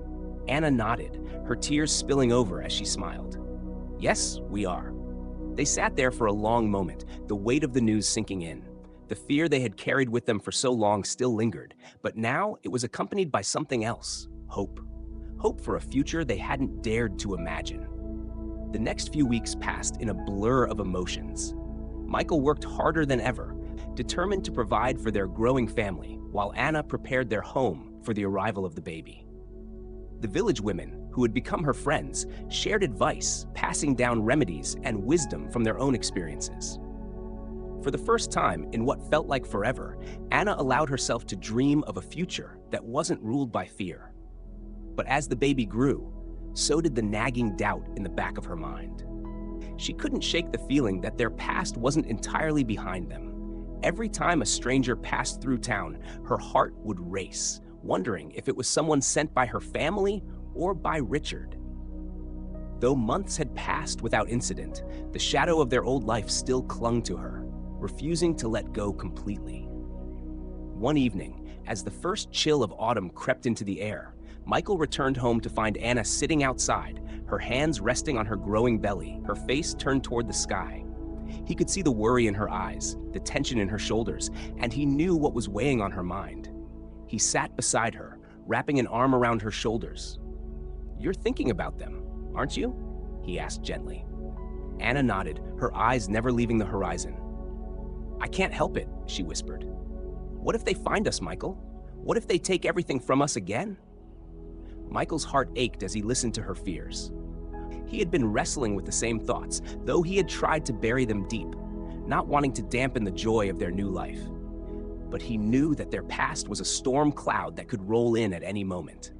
Anna nodded, her tears spilling over as she smiled. "Yes, we are." They sat there for a long moment, the weight of the news sinking in. The fear they had carried with them for so long still lingered, but now it was accompanied by something else: hope. Hope for a future they hadn't dared to imagine. The next few weeks passed in a blur of emotions. Michael worked harder than ever, determined to provide for their growing family, while Anna prepared their home for the arrival of the baby. The village women, who had become her friends, shared advice, passing down remedies and wisdom from their own experiences. For the first time in what felt like forever, Anna allowed herself to dream of a future that wasn't ruled by fear. But as the baby grew, so did the nagging doubt in the back of her mind. She couldn't shake the feeling that their past wasn't entirely behind them. Every time a stranger passed through town, her heart would race, wondering if it was someone sent by her family or by Richard. Though months had passed without incident, the shadow of their old life still clung to her, refusing to let go completely. One evening, as the first chill of autumn crept into the air, Michael returned home to find Anna sitting outside, her hands resting on her growing belly, her face turned toward the sky. He could see the worry in her eyes, the tension in her shoulders, and he knew what was weighing on her mind. He sat beside her, wrapping an arm around her shoulders. "You're thinking about them, aren't you?" he asked gently. Anna nodded, her eyes never leaving the horizon. "I can't help it," she whispered. "What if they find us, Michael? What if they take everything from us again?" Michael's heart ached as he listened to her fears. He had been wrestling with the same thoughts, though he had tried to bury them deep, not wanting to dampen the joy of their new life. But he knew that their past was a storm cloud that could roll in at any moment.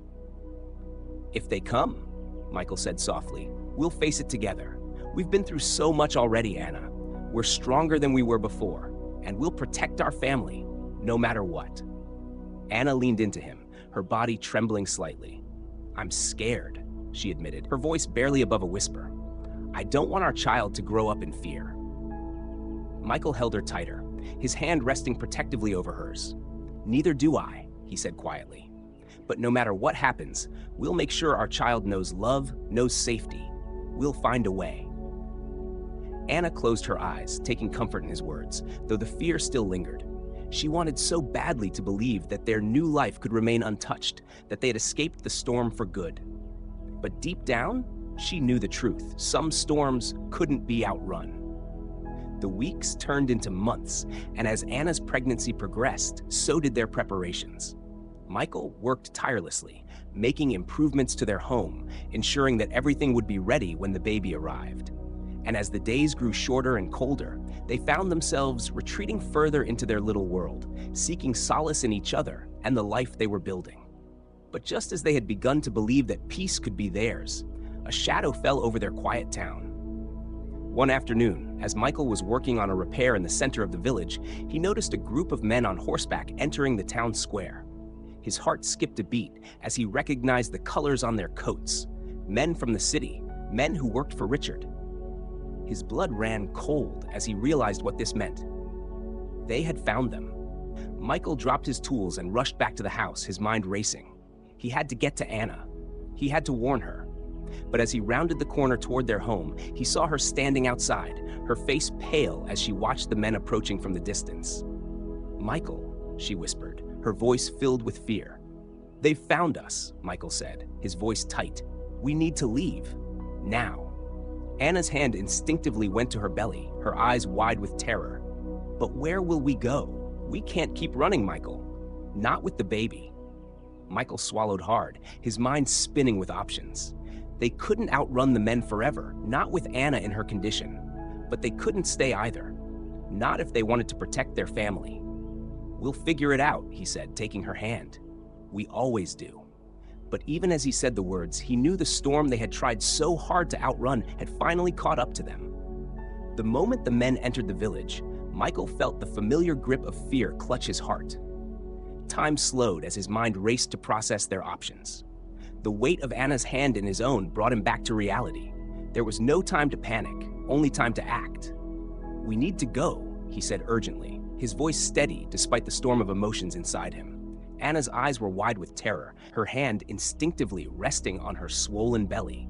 "If they come," Michael said softly, "we'll face it together. We've been through so much already, Anna. We're stronger than we were before, and we'll protect our family, no matter what." Anna leaned into him, her body trembling slightly. "I'm scared," she admitted, her voice barely above a whisper. "I don't want our child to grow up in fear." Michael held her tighter, his hand resting protectively over hers. "Neither do I," he said quietly. "But no matter what happens, we'll make sure our child knows love, knows safety. We'll find a way." Anna closed her eyes, taking comfort in his words, though the fear still lingered. She wanted so badly to believe that their new life could remain untouched, that they had escaped the storm for good. But deep down, she knew the truth. Some storms couldn't be outrun. The weeks turned into months, and as Anna's pregnancy progressed, so did their preparations. Michael worked tirelessly, making improvements to their home, ensuring that everything would be ready when the baby arrived. And as the days grew shorter and colder, they found themselves retreating further into their little world, seeking solace in each other and the life they were building. But just as they had begun to believe that peace could be theirs, a shadow fell over their quiet town. One afternoon, as Michael was working on a repair in the center of the village, he noticed a group of men on horseback entering the town square. His heart skipped a beat as he recognized the colors on their coats. Men from the city, men who worked for Richard. His blood ran cold as he realized what this meant. They had found them. Michael dropped his tools and rushed back to the house, his mind racing. He had to get to Anna. He had to warn her. But as he rounded the corner toward their home, he saw her standing outside, her face pale as she watched the men approaching from the distance. "Michael," she whispered, her voice filled with fear. "They've found us," Michael said, his voice tight. "We need to leave. Now." Anna's hand instinctively went to her belly, her eyes wide with terror. "But where will we go? We can't keep running, Michael. Not with the baby." Michael swallowed hard, his mind spinning with options. They couldn't outrun the men forever, not with Anna in her condition. But they couldn't stay either. Not if they wanted to protect their family. "We'll figure it out," he said, taking her hand. "We always do." But even as he said the words, he knew the storm they had tried so hard to outrun had finally caught up to them. The moment the men entered the village, Michael felt the familiar grip of fear clutch his heart. Time slowed as his mind raced to process their options. The weight of Anna's hand in his own brought him back to reality. There was no time to panic, only time to act. "We need to go," he said urgently, his voice steady despite the storm of emotions inside him. Anna's eyes were wide with terror, her hand instinctively resting on her swollen belly.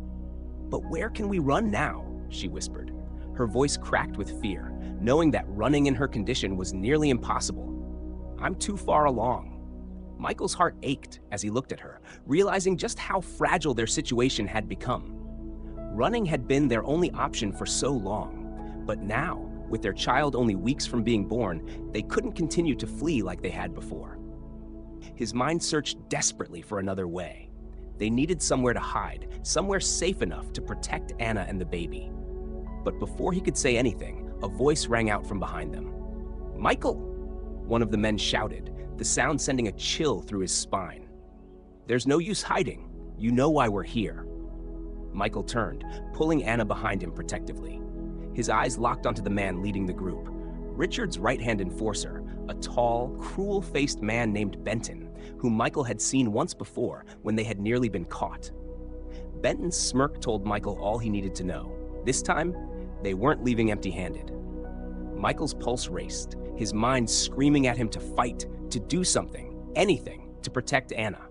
"But where can we run now?" she whispered. Her voice cracked with fear, knowing that running in her condition was nearly impossible. "I'm too far along." Michael's heart ached as he looked at her, realizing just how fragile their situation had become. Running had been their only option for so long, but now, with their child only weeks from being born, they couldn't continue to flee like they had before. His mind searched desperately for another way. They needed somewhere to hide, somewhere safe enough to protect Anna and the baby. But before he could say anything, a voice rang out from behind them. "Michael!" One of the men shouted, the sound sending a chill through his spine. "There's no use hiding. You know why we're here." Michael turned, pulling Anna behind him protectively. His eyes locked onto the man leading the group, Richard's right-hand enforcer, a tall, cruel-faced man named Benton, whom Michael had seen once before when they had nearly been caught. Benton's smirk told Michael all he needed to know. This time, they weren't leaving empty-handed. Michael's pulse raced, his mind screaming at him to fight, to do something, anything, to protect Anna.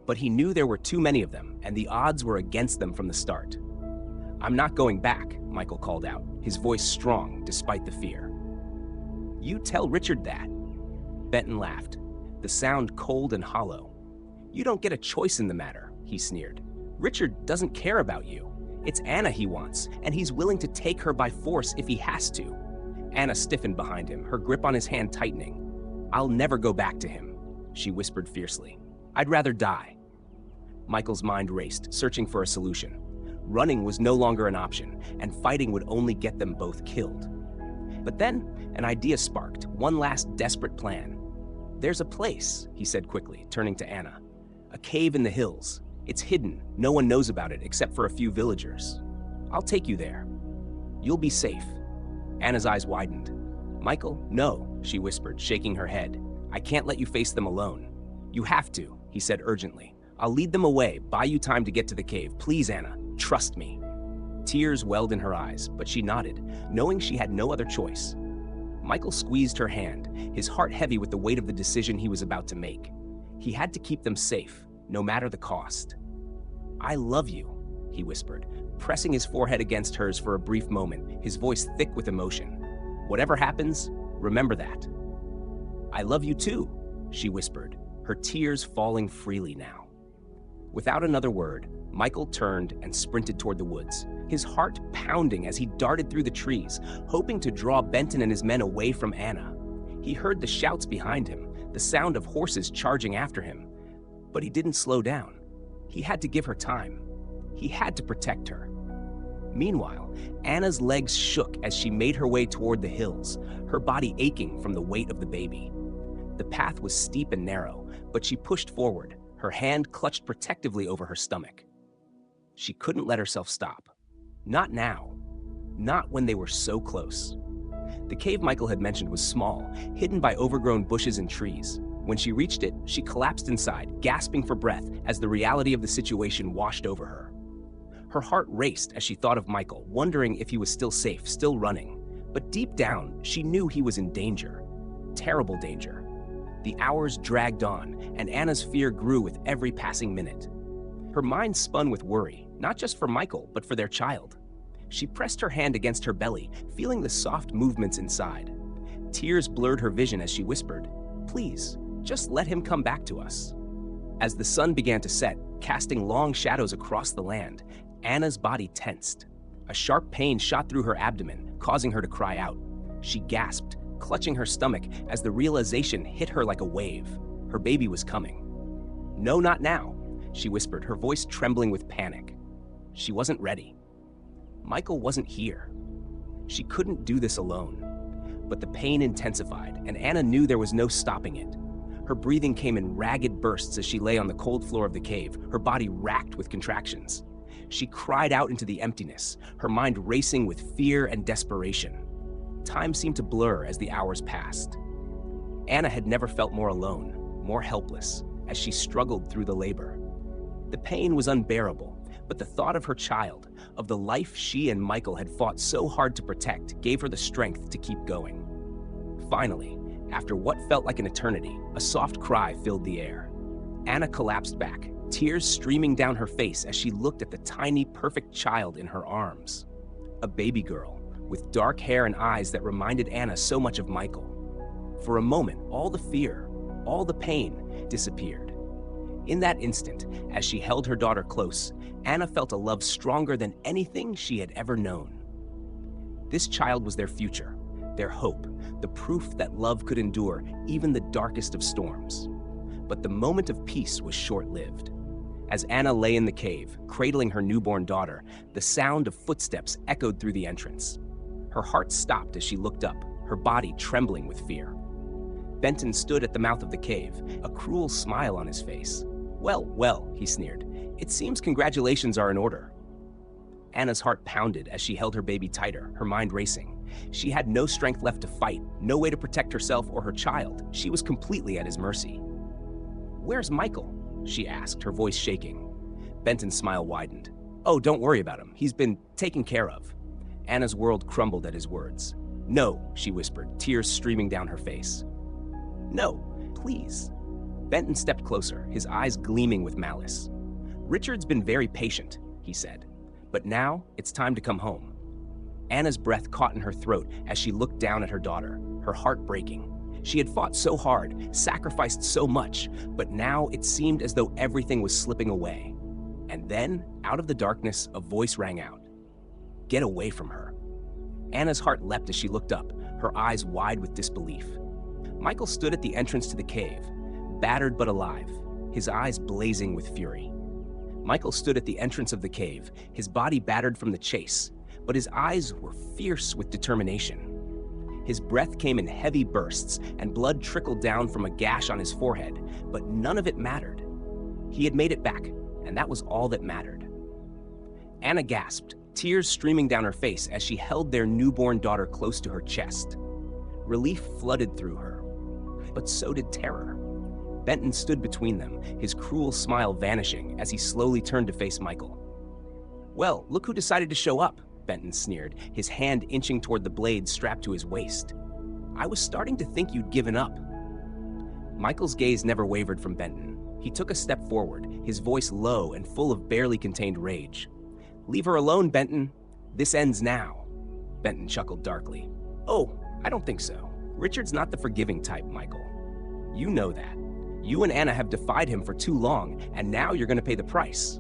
But he knew there were too many of them, and the odds were against them from the start. "I'm not going back," Michael called out, his voice strong despite the fear. "You tell Richard that." Benton laughed, the sound cold and hollow. "You don't get a choice in the matter," he sneered. "Richard doesn't care about you. It's Anna he wants, and he's willing to take her by force if he has to." Anna stiffened behind him, her grip on his hand tightening. "I'll never go back to him," she whispered fiercely. "I'd rather die." Michael's mind raced, searching for a solution. Running was no longer an option, and fighting would only get them both killed. But then, an idea sparked, one last desperate plan. "There's a place," he said quickly, turning to Anna. "A cave in the hills. It's hidden, no one knows about it except for a few villagers. I'll take you there. You'll be safe." Anna's eyes widened. "Michael, no," she whispered, shaking her head. "I can't let you face them alone." "You have to," he said urgently. "I'll lead them away, buy you time to get to the cave. Please, Anna, trust me." Tears welled in her eyes, but she nodded, knowing she had no other choice. Michael squeezed her hand, his heart heavy with the weight of the decision he was about to make. He had to keep them safe, no matter the cost. "I love you," he whispered, pressing his forehead against hers for a brief moment, his voice thick with emotion. "Whatever happens, remember that." "I love you too," she whispered, her tears falling freely now. Without another word, Michael turned and sprinted toward the woods, his heart pounding as he darted through the trees, hoping to draw Benton and his men away from Anna. He heard the shouts behind him, the sound of horses charging after him. But he didn't slow down. He had to give her time. He had to protect her. Meanwhile, Anna's legs shook as she made her way toward the hills, her body aching from the weight of the baby. The path was steep and narrow, but she pushed forward, her hand clutched protectively over her stomach. She couldn't let herself stop. Not now. Not when they were so close. The cave Michael had mentioned was small, hidden by overgrown bushes and trees. When she reached it, she collapsed inside, gasping for breath as the reality of the situation washed over her. Her heart raced as she thought of Michael, wondering if he was still safe, still running. But deep down, she knew he was in danger. Terrible danger. The hours dragged on, and Anna's fear grew with every passing minute. Her mind spun with worry, not just for Michael, but for their child. She pressed her hand against her belly, feeling the soft movements inside. Tears blurred her vision as she whispered, "Please, just let him come back to us." As the sun began to set, casting long shadows across the land, Anna's body tensed. A sharp pain shot through her abdomen, causing her to cry out. She gasped, clutching her stomach as the realization hit her like a wave. Her baby was coming. "No, not now," she whispered, her voice trembling with panic. She wasn't ready. Michael wasn't here. She couldn't do this alone. But the pain intensified, and Anna knew there was no stopping it. Her breathing came in ragged bursts as she lay on the cold floor of the cave, her body racked with contractions. She cried out into the emptiness, her mind racing with fear and desperation. Time seemed to blur as the hours passed. Anna had never felt more alone, more helpless, as she struggled through the labor. The pain was unbearable, but the thought of her child, of the life she and Michael had fought so hard to protect, gave her the strength to keep going. Finally, after what felt like an eternity, a soft cry filled the air. Anna collapsed back, tears streaming down her face as she looked at the tiny, perfect child in her arms. A baby girl, with dark hair and eyes that reminded Anna so much of Michael. For a moment, all the fear, all the pain disappeared. In that instant, as she held her daughter close, Anna felt a love stronger than anything she had ever known. This child was their future, their hope, the proof that love could endure even the darkest of storms. But the moment of peace was short-lived. As Anna lay in the cave, cradling her newborn daughter, the sound of footsteps echoed through the entrance. Her heart stopped as she looked up, her body trembling with fear. Benton stood at the mouth of the cave, a cruel smile on his face. Well, he sneered. It seems congratulations are in order. Anna's heart pounded as she held her baby tighter, her mind racing. She had no strength left to fight, no way to protect herself or her child. She was completely at his mercy. "Where's Michael?" she asked, her voice shaking. Benton's smile widened. "Oh, don't worry about him. He's been taken care of." Anna's world crumbled at his words. "No," she whispered, tears streaming down her face. "No, please." Benton stepped closer, his eyes gleaming with malice. "Richard's been very patient," he said. "But now it's time to come home." Anna's breath caught in her throat as she looked down at her daughter, her heart breaking. She had fought so hard, sacrificed so much, but now it seemed as though everything was slipping away. And then, out of the darkness, a voice rang out. "Get away from her." Anna's heart leapt as she looked up, her eyes wide with disbelief. Michael stood at the entrance to the cave, battered but alive, his eyes blazing with fury. Michael stood at the entrance of the cave, his body battered from the chase, but his eyes were fierce with determination. His breath came in heavy bursts, and blood trickled down from a gash on his forehead, but none of it mattered. He had made it back, and that was all that mattered. Anna gasped, tears streaming down her face as she held their newborn daughter close to her chest. Relief flooded through her, but so did terror. Benton stood between them, his cruel smile vanishing as he slowly turned to face Michael. "Well, look who decided to show up," Benton sneered, his hand inching toward the blade strapped to his waist. "I was starting to think you'd given up." Michael's gaze never wavered from Benton. He took a step forward, his voice low and full of barely contained rage. "Leave her alone, Benton. This ends now." Benton chuckled darkly. "Oh, I don't think so. Richard's not the forgiving type, Michael. You know that. You and Anna have defied him for too long, and now you're going to pay the price."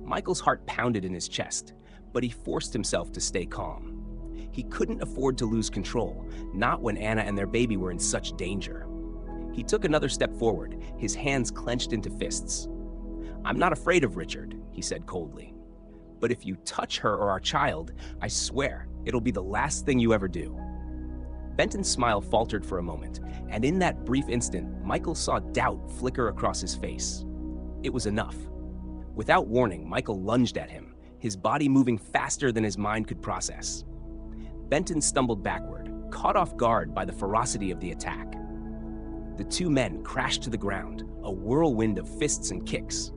Michael's heart pounded in his chest, but he forced himself to stay calm. He couldn't afford to lose control, not when Anna and their baby were in such danger. He took another step forward, his hands clenched into fists. "I'm not afraid of Richard," he said coldly. "But if you touch her or our child, I swear it'll be the last thing you ever do." Benton's smile faltered for a moment, and in that brief instant, Michael saw doubt flicker across his face. It was enough. Without warning, Michael lunged at him, his body moving faster than his mind could process. Benton stumbled backward, caught off guard by the ferocity of the attack. The two men crashed to the ground, a whirlwind of fists and kicks.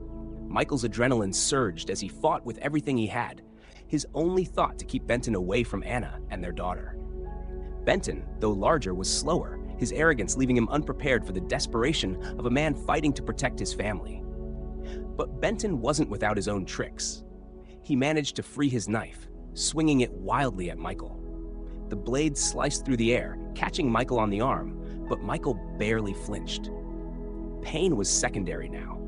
Michael's adrenaline surged as he fought with everything he had, his only thought to keep Benton away from Anna and their daughter. Benton, though larger, was slower, his arrogance leaving him unprepared for the desperation of a man fighting to protect his family. But Benton wasn't without his own tricks. He managed to free his knife, swinging it wildly at Michael. The blade sliced through the air, catching Michael on the arm, but Michael barely flinched. Pain was secondary now.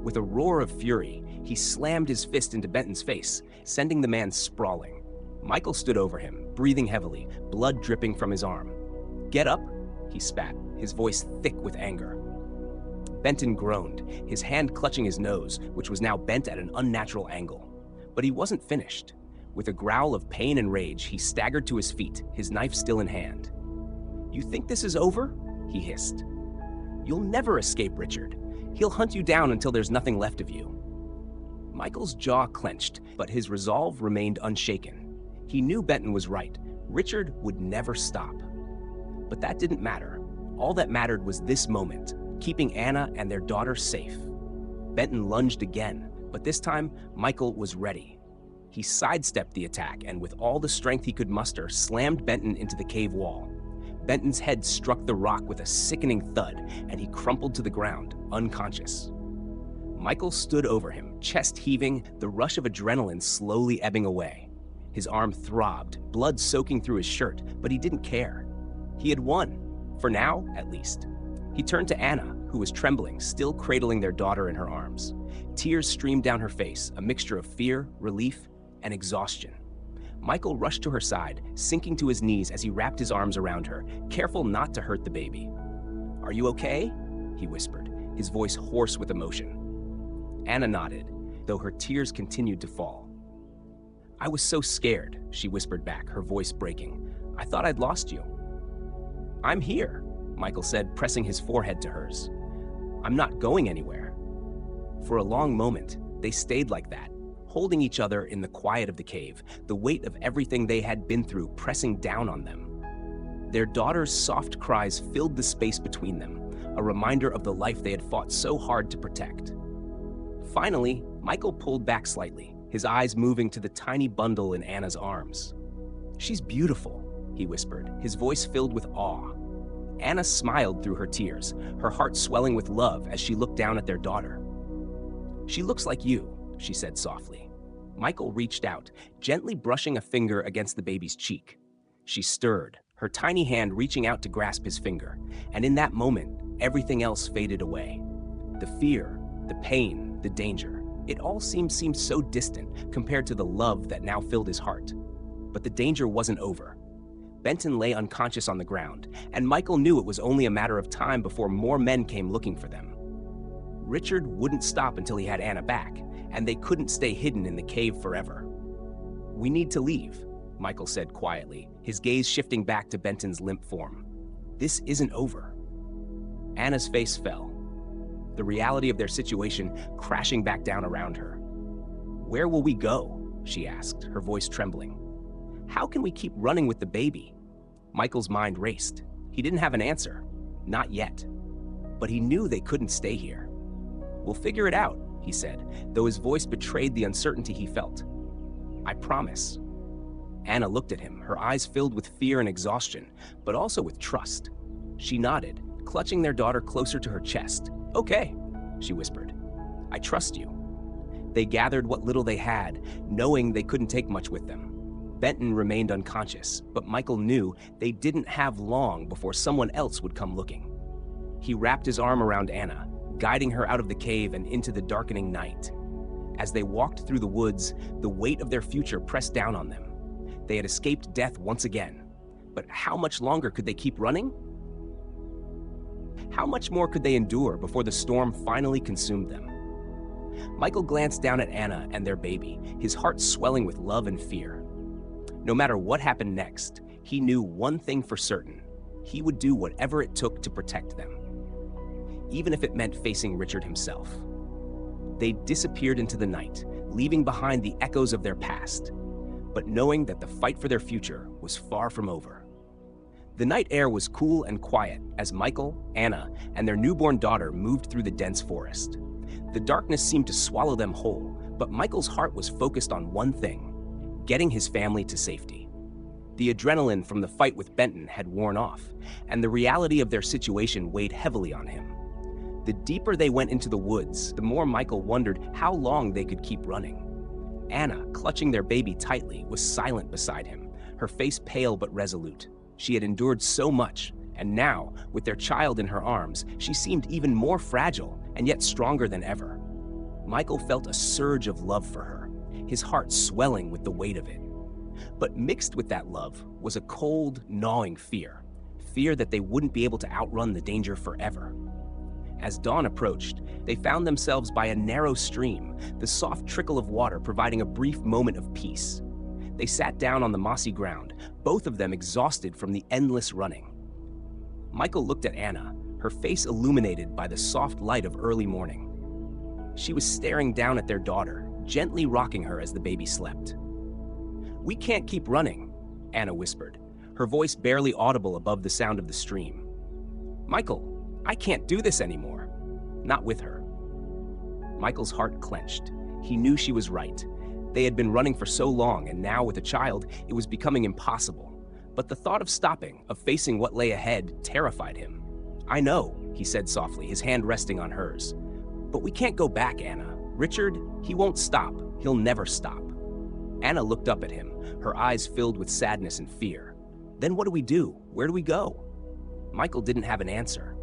With a roar of fury, he slammed his fist into Benton's face, sending the man sprawling. Michael stood over him, breathing heavily, blood dripping from his arm. "Get up," he spat, his voice thick with anger. Benton groaned, his hand clutching his nose, which was now bent at an unnatural angle. But he wasn't finished. With a growl of pain and rage, he staggered to his feet, his knife still in hand. "You think this is over?" he hissed. "You'll never escape Richard. He'll hunt you down until there's nothing left of you." Michael's jaw clenched, but his resolve remained unshaken. He knew Benton was right. Richard would never stop. But that didn't matter. All that mattered was this moment, keeping Anna and their daughter safe. Benton lunged again, but this time, Michael was ready. He sidestepped the attack and with all the strength he could muster, slammed Benton into the cave wall. Benton's head struck the rock with a sickening thud, and he crumpled to the ground, unconscious. Michael stood over him, chest heaving, the rush of adrenaline slowly ebbing away. His arm throbbed, blood soaking through his shirt, but he didn't care. He had won, for now, at least. He turned to Anna, who was trembling, still cradling their daughter in her arms. Tears streamed down her face, a mixture of fear, relief, and exhaustion. Michael rushed to her side, sinking to his knees as he wrapped his arms around her, careful not to hurt the baby. "Are you okay?" he whispered, his voice hoarse with emotion. Anna nodded, though her tears continued to fall. "I was so scared," she whispered back, her voice breaking. "I thought I'd lost you." "I'm here," Michael said, pressing his forehead to hers. "I'm not going anywhere." For a long moment, they stayed like that, holding each other in the quiet of the cave, the weight of everything they had been through pressing down on them. Their daughter's soft cries filled the space between them, a reminder of the life they had fought so hard to protect. Finally, Michael pulled back slightly, his eyes moving to the tiny bundle in Anna's arms. "She's beautiful," he whispered, his voice filled with awe. Anna smiled through her tears, her heart swelling with love as she looked down at their daughter. "She looks like you," she said softly. Michael reached out, gently brushing a finger against the baby's cheek. She stirred, her tiny hand reaching out to grasp his finger, and in that moment, everything else faded away. The fear, the pain, the danger, it all seemed so distant compared to the love that now filled his heart. But the danger wasn't over. Benton lay unconscious on the ground, and Michael knew it was only a matter of time before more men came looking for them. Richard wouldn't stop until he had Anna back, and they couldn't stay hidden in the cave forever. "We need to leave," Michael said quietly, his gaze shifting back to Benton's limp form. "This isn't over." Anna's face fell, the reality of their situation crashing back down around her. "Where will we go?" she asked, her voice trembling. "How can we keep running with the baby?" Michael's mind raced. He didn't have an answer. Not yet. But he knew they couldn't stay here. "We'll figure it out," he said, though his voice betrayed the uncertainty he felt. "I promise." Anna looked at him, her eyes filled with fear and exhaustion, but also with trust. She nodded, clutching their daughter closer to her chest. "Okay," she whispered. "I trust you." They gathered what little they had, knowing they couldn't take much with them. Benton remained unconscious, but Michael knew they didn't have long before someone else would come looking. He wrapped his arm around Anna, guiding her out of the cave and into the darkening night. As they walked through the woods, the weight of their future pressed down on them. They had escaped death once again. But how much longer could they keep running? How much more could they endure before the storm finally consumed them? Michael glanced down at Anna and their baby, his heart swelling with love and fear. No matter what happened next, he knew one thing for certain: he would do whatever it took to protect them, even if it meant facing Richard himself. They disappeared into the night, leaving behind the echoes of their past, but knowing that the fight for their future was far from over. The night air was cool and quiet as Michael, Anna, and their newborn daughter moved through the dense forest. The darkness seemed to swallow them whole, but Michael's heart was focused on one thing: getting his family to safety. The adrenaline from the fight with Benton had worn off, and the reality of their situation weighed heavily on him. The deeper they went into the woods, the more Michael wondered how long they could keep running. Anna, clutching their baby tightly, was silent beside him, her face pale but resolute. She had endured so much, and now, with their child in her arms, she seemed even more fragile and yet stronger than ever. Michael felt a surge of love for her, his heart swelling with the weight of it. But mixed with that love was a cold, gnawing fear that they wouldn't be able to outrun the danger forever. As dawn approached, they found themselves by a narrow stream, the soft trickle of water providing a brief moment of peace. They sat down on the mossy ground, both of them exhausted from the endless running. Michael looked at Anna, her face illuminated by the soft light of early morning. She was staring down at their daughter, gently rocking her as the baby slept. "We can't keep running," Anna whispered, her voice barely audible above the sound of the stream. "Michael, I can't do this anymore." Not with her. Michael's heart clenched. He knew she was right. They had been running for so long, and now with a child, it was becoming impossible. But the thought of stopping, of facing what lay ahead, terrified him. "I know," he said softly, his hand resting on hers. "But we can't go back, Anna. Richard, he won't stop. He'll never stop." Anna looked up at him, her eyes filled with sadness and fear. "Then what do we do? Where do we go?" Michael didn't have an answer.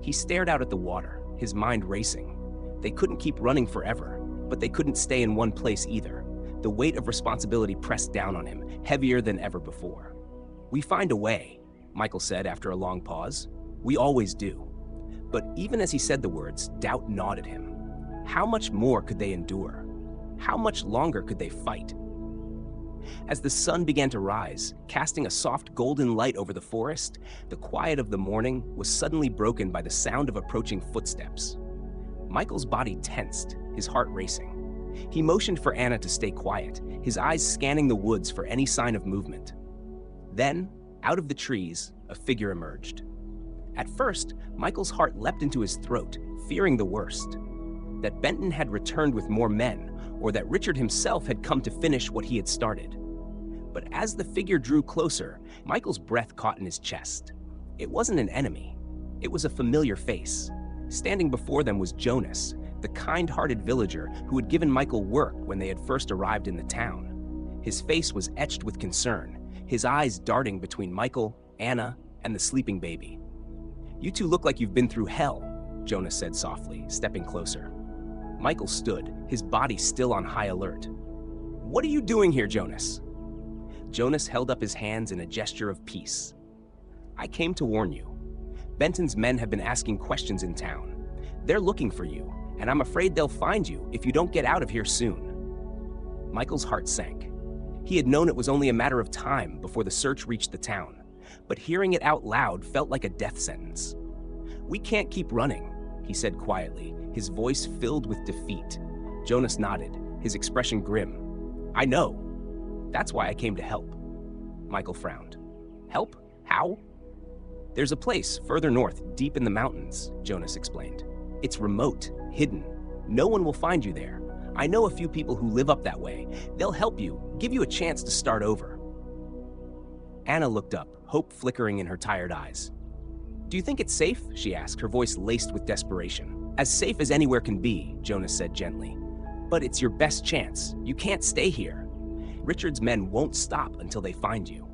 He stared out at the water, his mind racing. They couldn't keep running forever, but they couldn't stay in one place either. The weight of responsibility pressed down on him, heavier than ever before. "We find a way," Michael said after a long pause. "We always do." But even as he said the words, doubt gnawed at him. How much more could they endure? How much longer could they fight? As the sun began to rise, casting a soft golden light over the forest, the quiet of the morning was suddenly broken by the sound of approaching footsteps. Michael's body tensed, his heart racing. He motioned for Anna to stay quiet, his eyes scanning the woods for any sign of movement. Then, out of the trees, a figure emerged. At first, Michael's heart leapt into his throat, fearing the worst. That Benton had returned with more men, or that Richard himself had come to finish what he had started. But as the figure drew closer, Michael's breath caught in his chest. It wasn't an enemy. It was a familiar face. Standing before them was Jonas, the kind-hearted villager who had given Michael work when they had first arrived in the town. His face was etched with concern, his eyes darting between Michael, Anna, and the sleeping baby. "You two look like you've been through hell," Jonas said softly, stepping closer. Michael stood, his body still on high alert. "What are you doing here, Jonas?" Jonas held up his hands in a gesture of peace. "I came to warn you. Benton's men have been asking questions in town. They're looking for you, and I'm afraid they'll find you if you don't get out of here soon." Michael's heart sank. He had known it was only a matter of time before the search reached the town, but hearing it out loud felt like a death sentence. "We can't keep running," he said quietly, his voice filled with defeat. Jonas nodded, his expression grim. "I know. That's why I came to help." Michael frowned. "Help? How?" "There's a place further north, deep in the mountains," Jonas explained. "It's remote, hidden. No one will find you there. I know a few people who live up that way. They'll help you, give you a chance to start over." Anna looked up, hope flickering in her tired eyes. "Do you think it's safe?" she asked, her voice laced with desperation. "As safe as anywhere can be," Jonas said gently. "But it's your best chance. You can't stay here. Richard's men won't stop until they find you."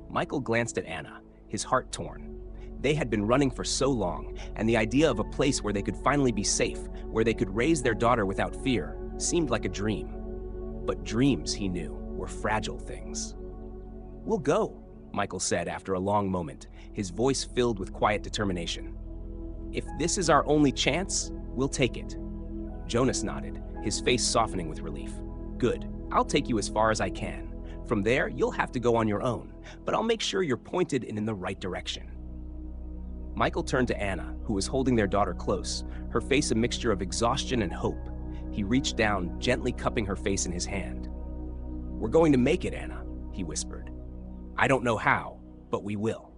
Michael glanced at Anna, his heart torn. They had been running for so long, and the idea of a place where they could finally be safe, where they could raise their daughter without fear, seemed like a dream. But dreams, he knew, were fragile things. "We'll go," Michael said after a long moment, his voice filled with quiet determination. "If this is our only chance, we'll take it." Jonas nodded, his face softening with relief. "Good. I'll take you as far as I can. From there, you'll have to go on your own, but I'll make sure you're pointed and in the right direction." Michael turned to Anna, who was holding their daughter close, her face a mixture of exhaustion and hope. He reached down, gently cupping her face in his hand. "We're going to make it, Anna," he whispered. "I don't know how, but we will."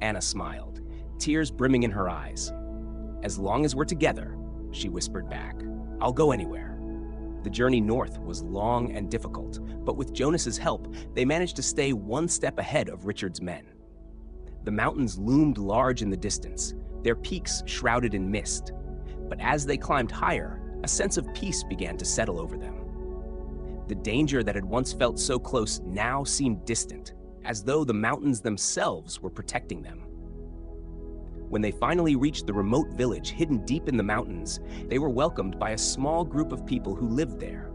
Anna smiled, tears brimming in her eyes. "As long as we're together," she whispered back, "I'll go anywhere." The journey north was long and difficult, but with Jonas's help, they managed to stay one step ahead of Richard's men. The mountains loomed large in the distance, their peaks shrouded in mist. But as they climbed higher, a sense of peace began to settle over them. The danger that had once felt so close now seemed distant, as though the mountains themselves were protecting them. When they finally reached the remote village hidden deep in the mountains, they were welcomed by a small group of people who lived there,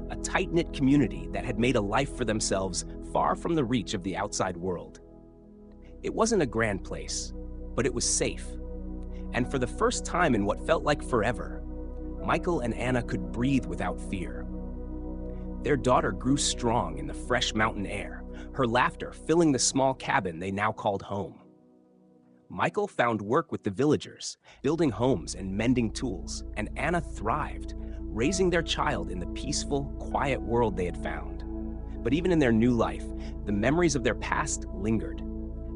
a tight-knit community that had made a life for themselves far from the reach of the outside world. It wasn't a grand place, but it was safe. And for the first time in what felt like forever, Michael and Anna could breathe without fear. Their daughter grew strong in the fresh mountain air, her laughter filling the small cabin they now called home. Michael found work with the villagers, building homes and mending tools, and Anna thrived, raising their child in the peaceful, quiet world they had found. But even in their new life, the memories of their past lingered.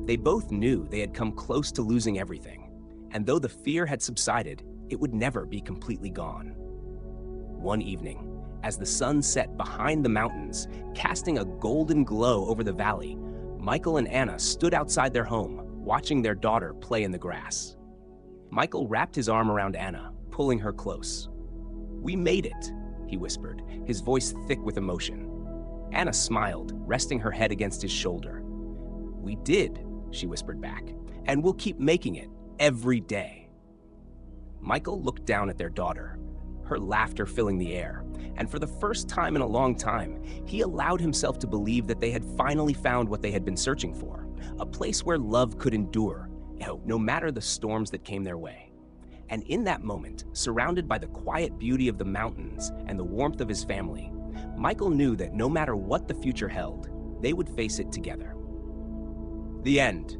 They both knew they had come close to losing everything, and though the fear had subsided, it would never be completely gone. One evening, as the sun set behind the mountains, casting a golden glow over the valley, Michael and Anna stood outside their home, watching their daughter play in the grass. Michael wrapped his arm around Anna, pulling her close. "We made it," he whispered, his voice thick with emotion. Anna smiled, resting her head against his shoulder. "We did," she whispered back, "and we'll keep making it every day." Michael looked down at their daughter, her laughter filling the air, and for the first time in a long time, he allowed himself to believe that they had finally found what they had been searching for, a place where love could endure, no matter the storms that came their way. And in that moment, surrounded by the quiet beauty of the mountains and the warmth of his family, Michael knew that no matter what the future held, they would face it together. The end.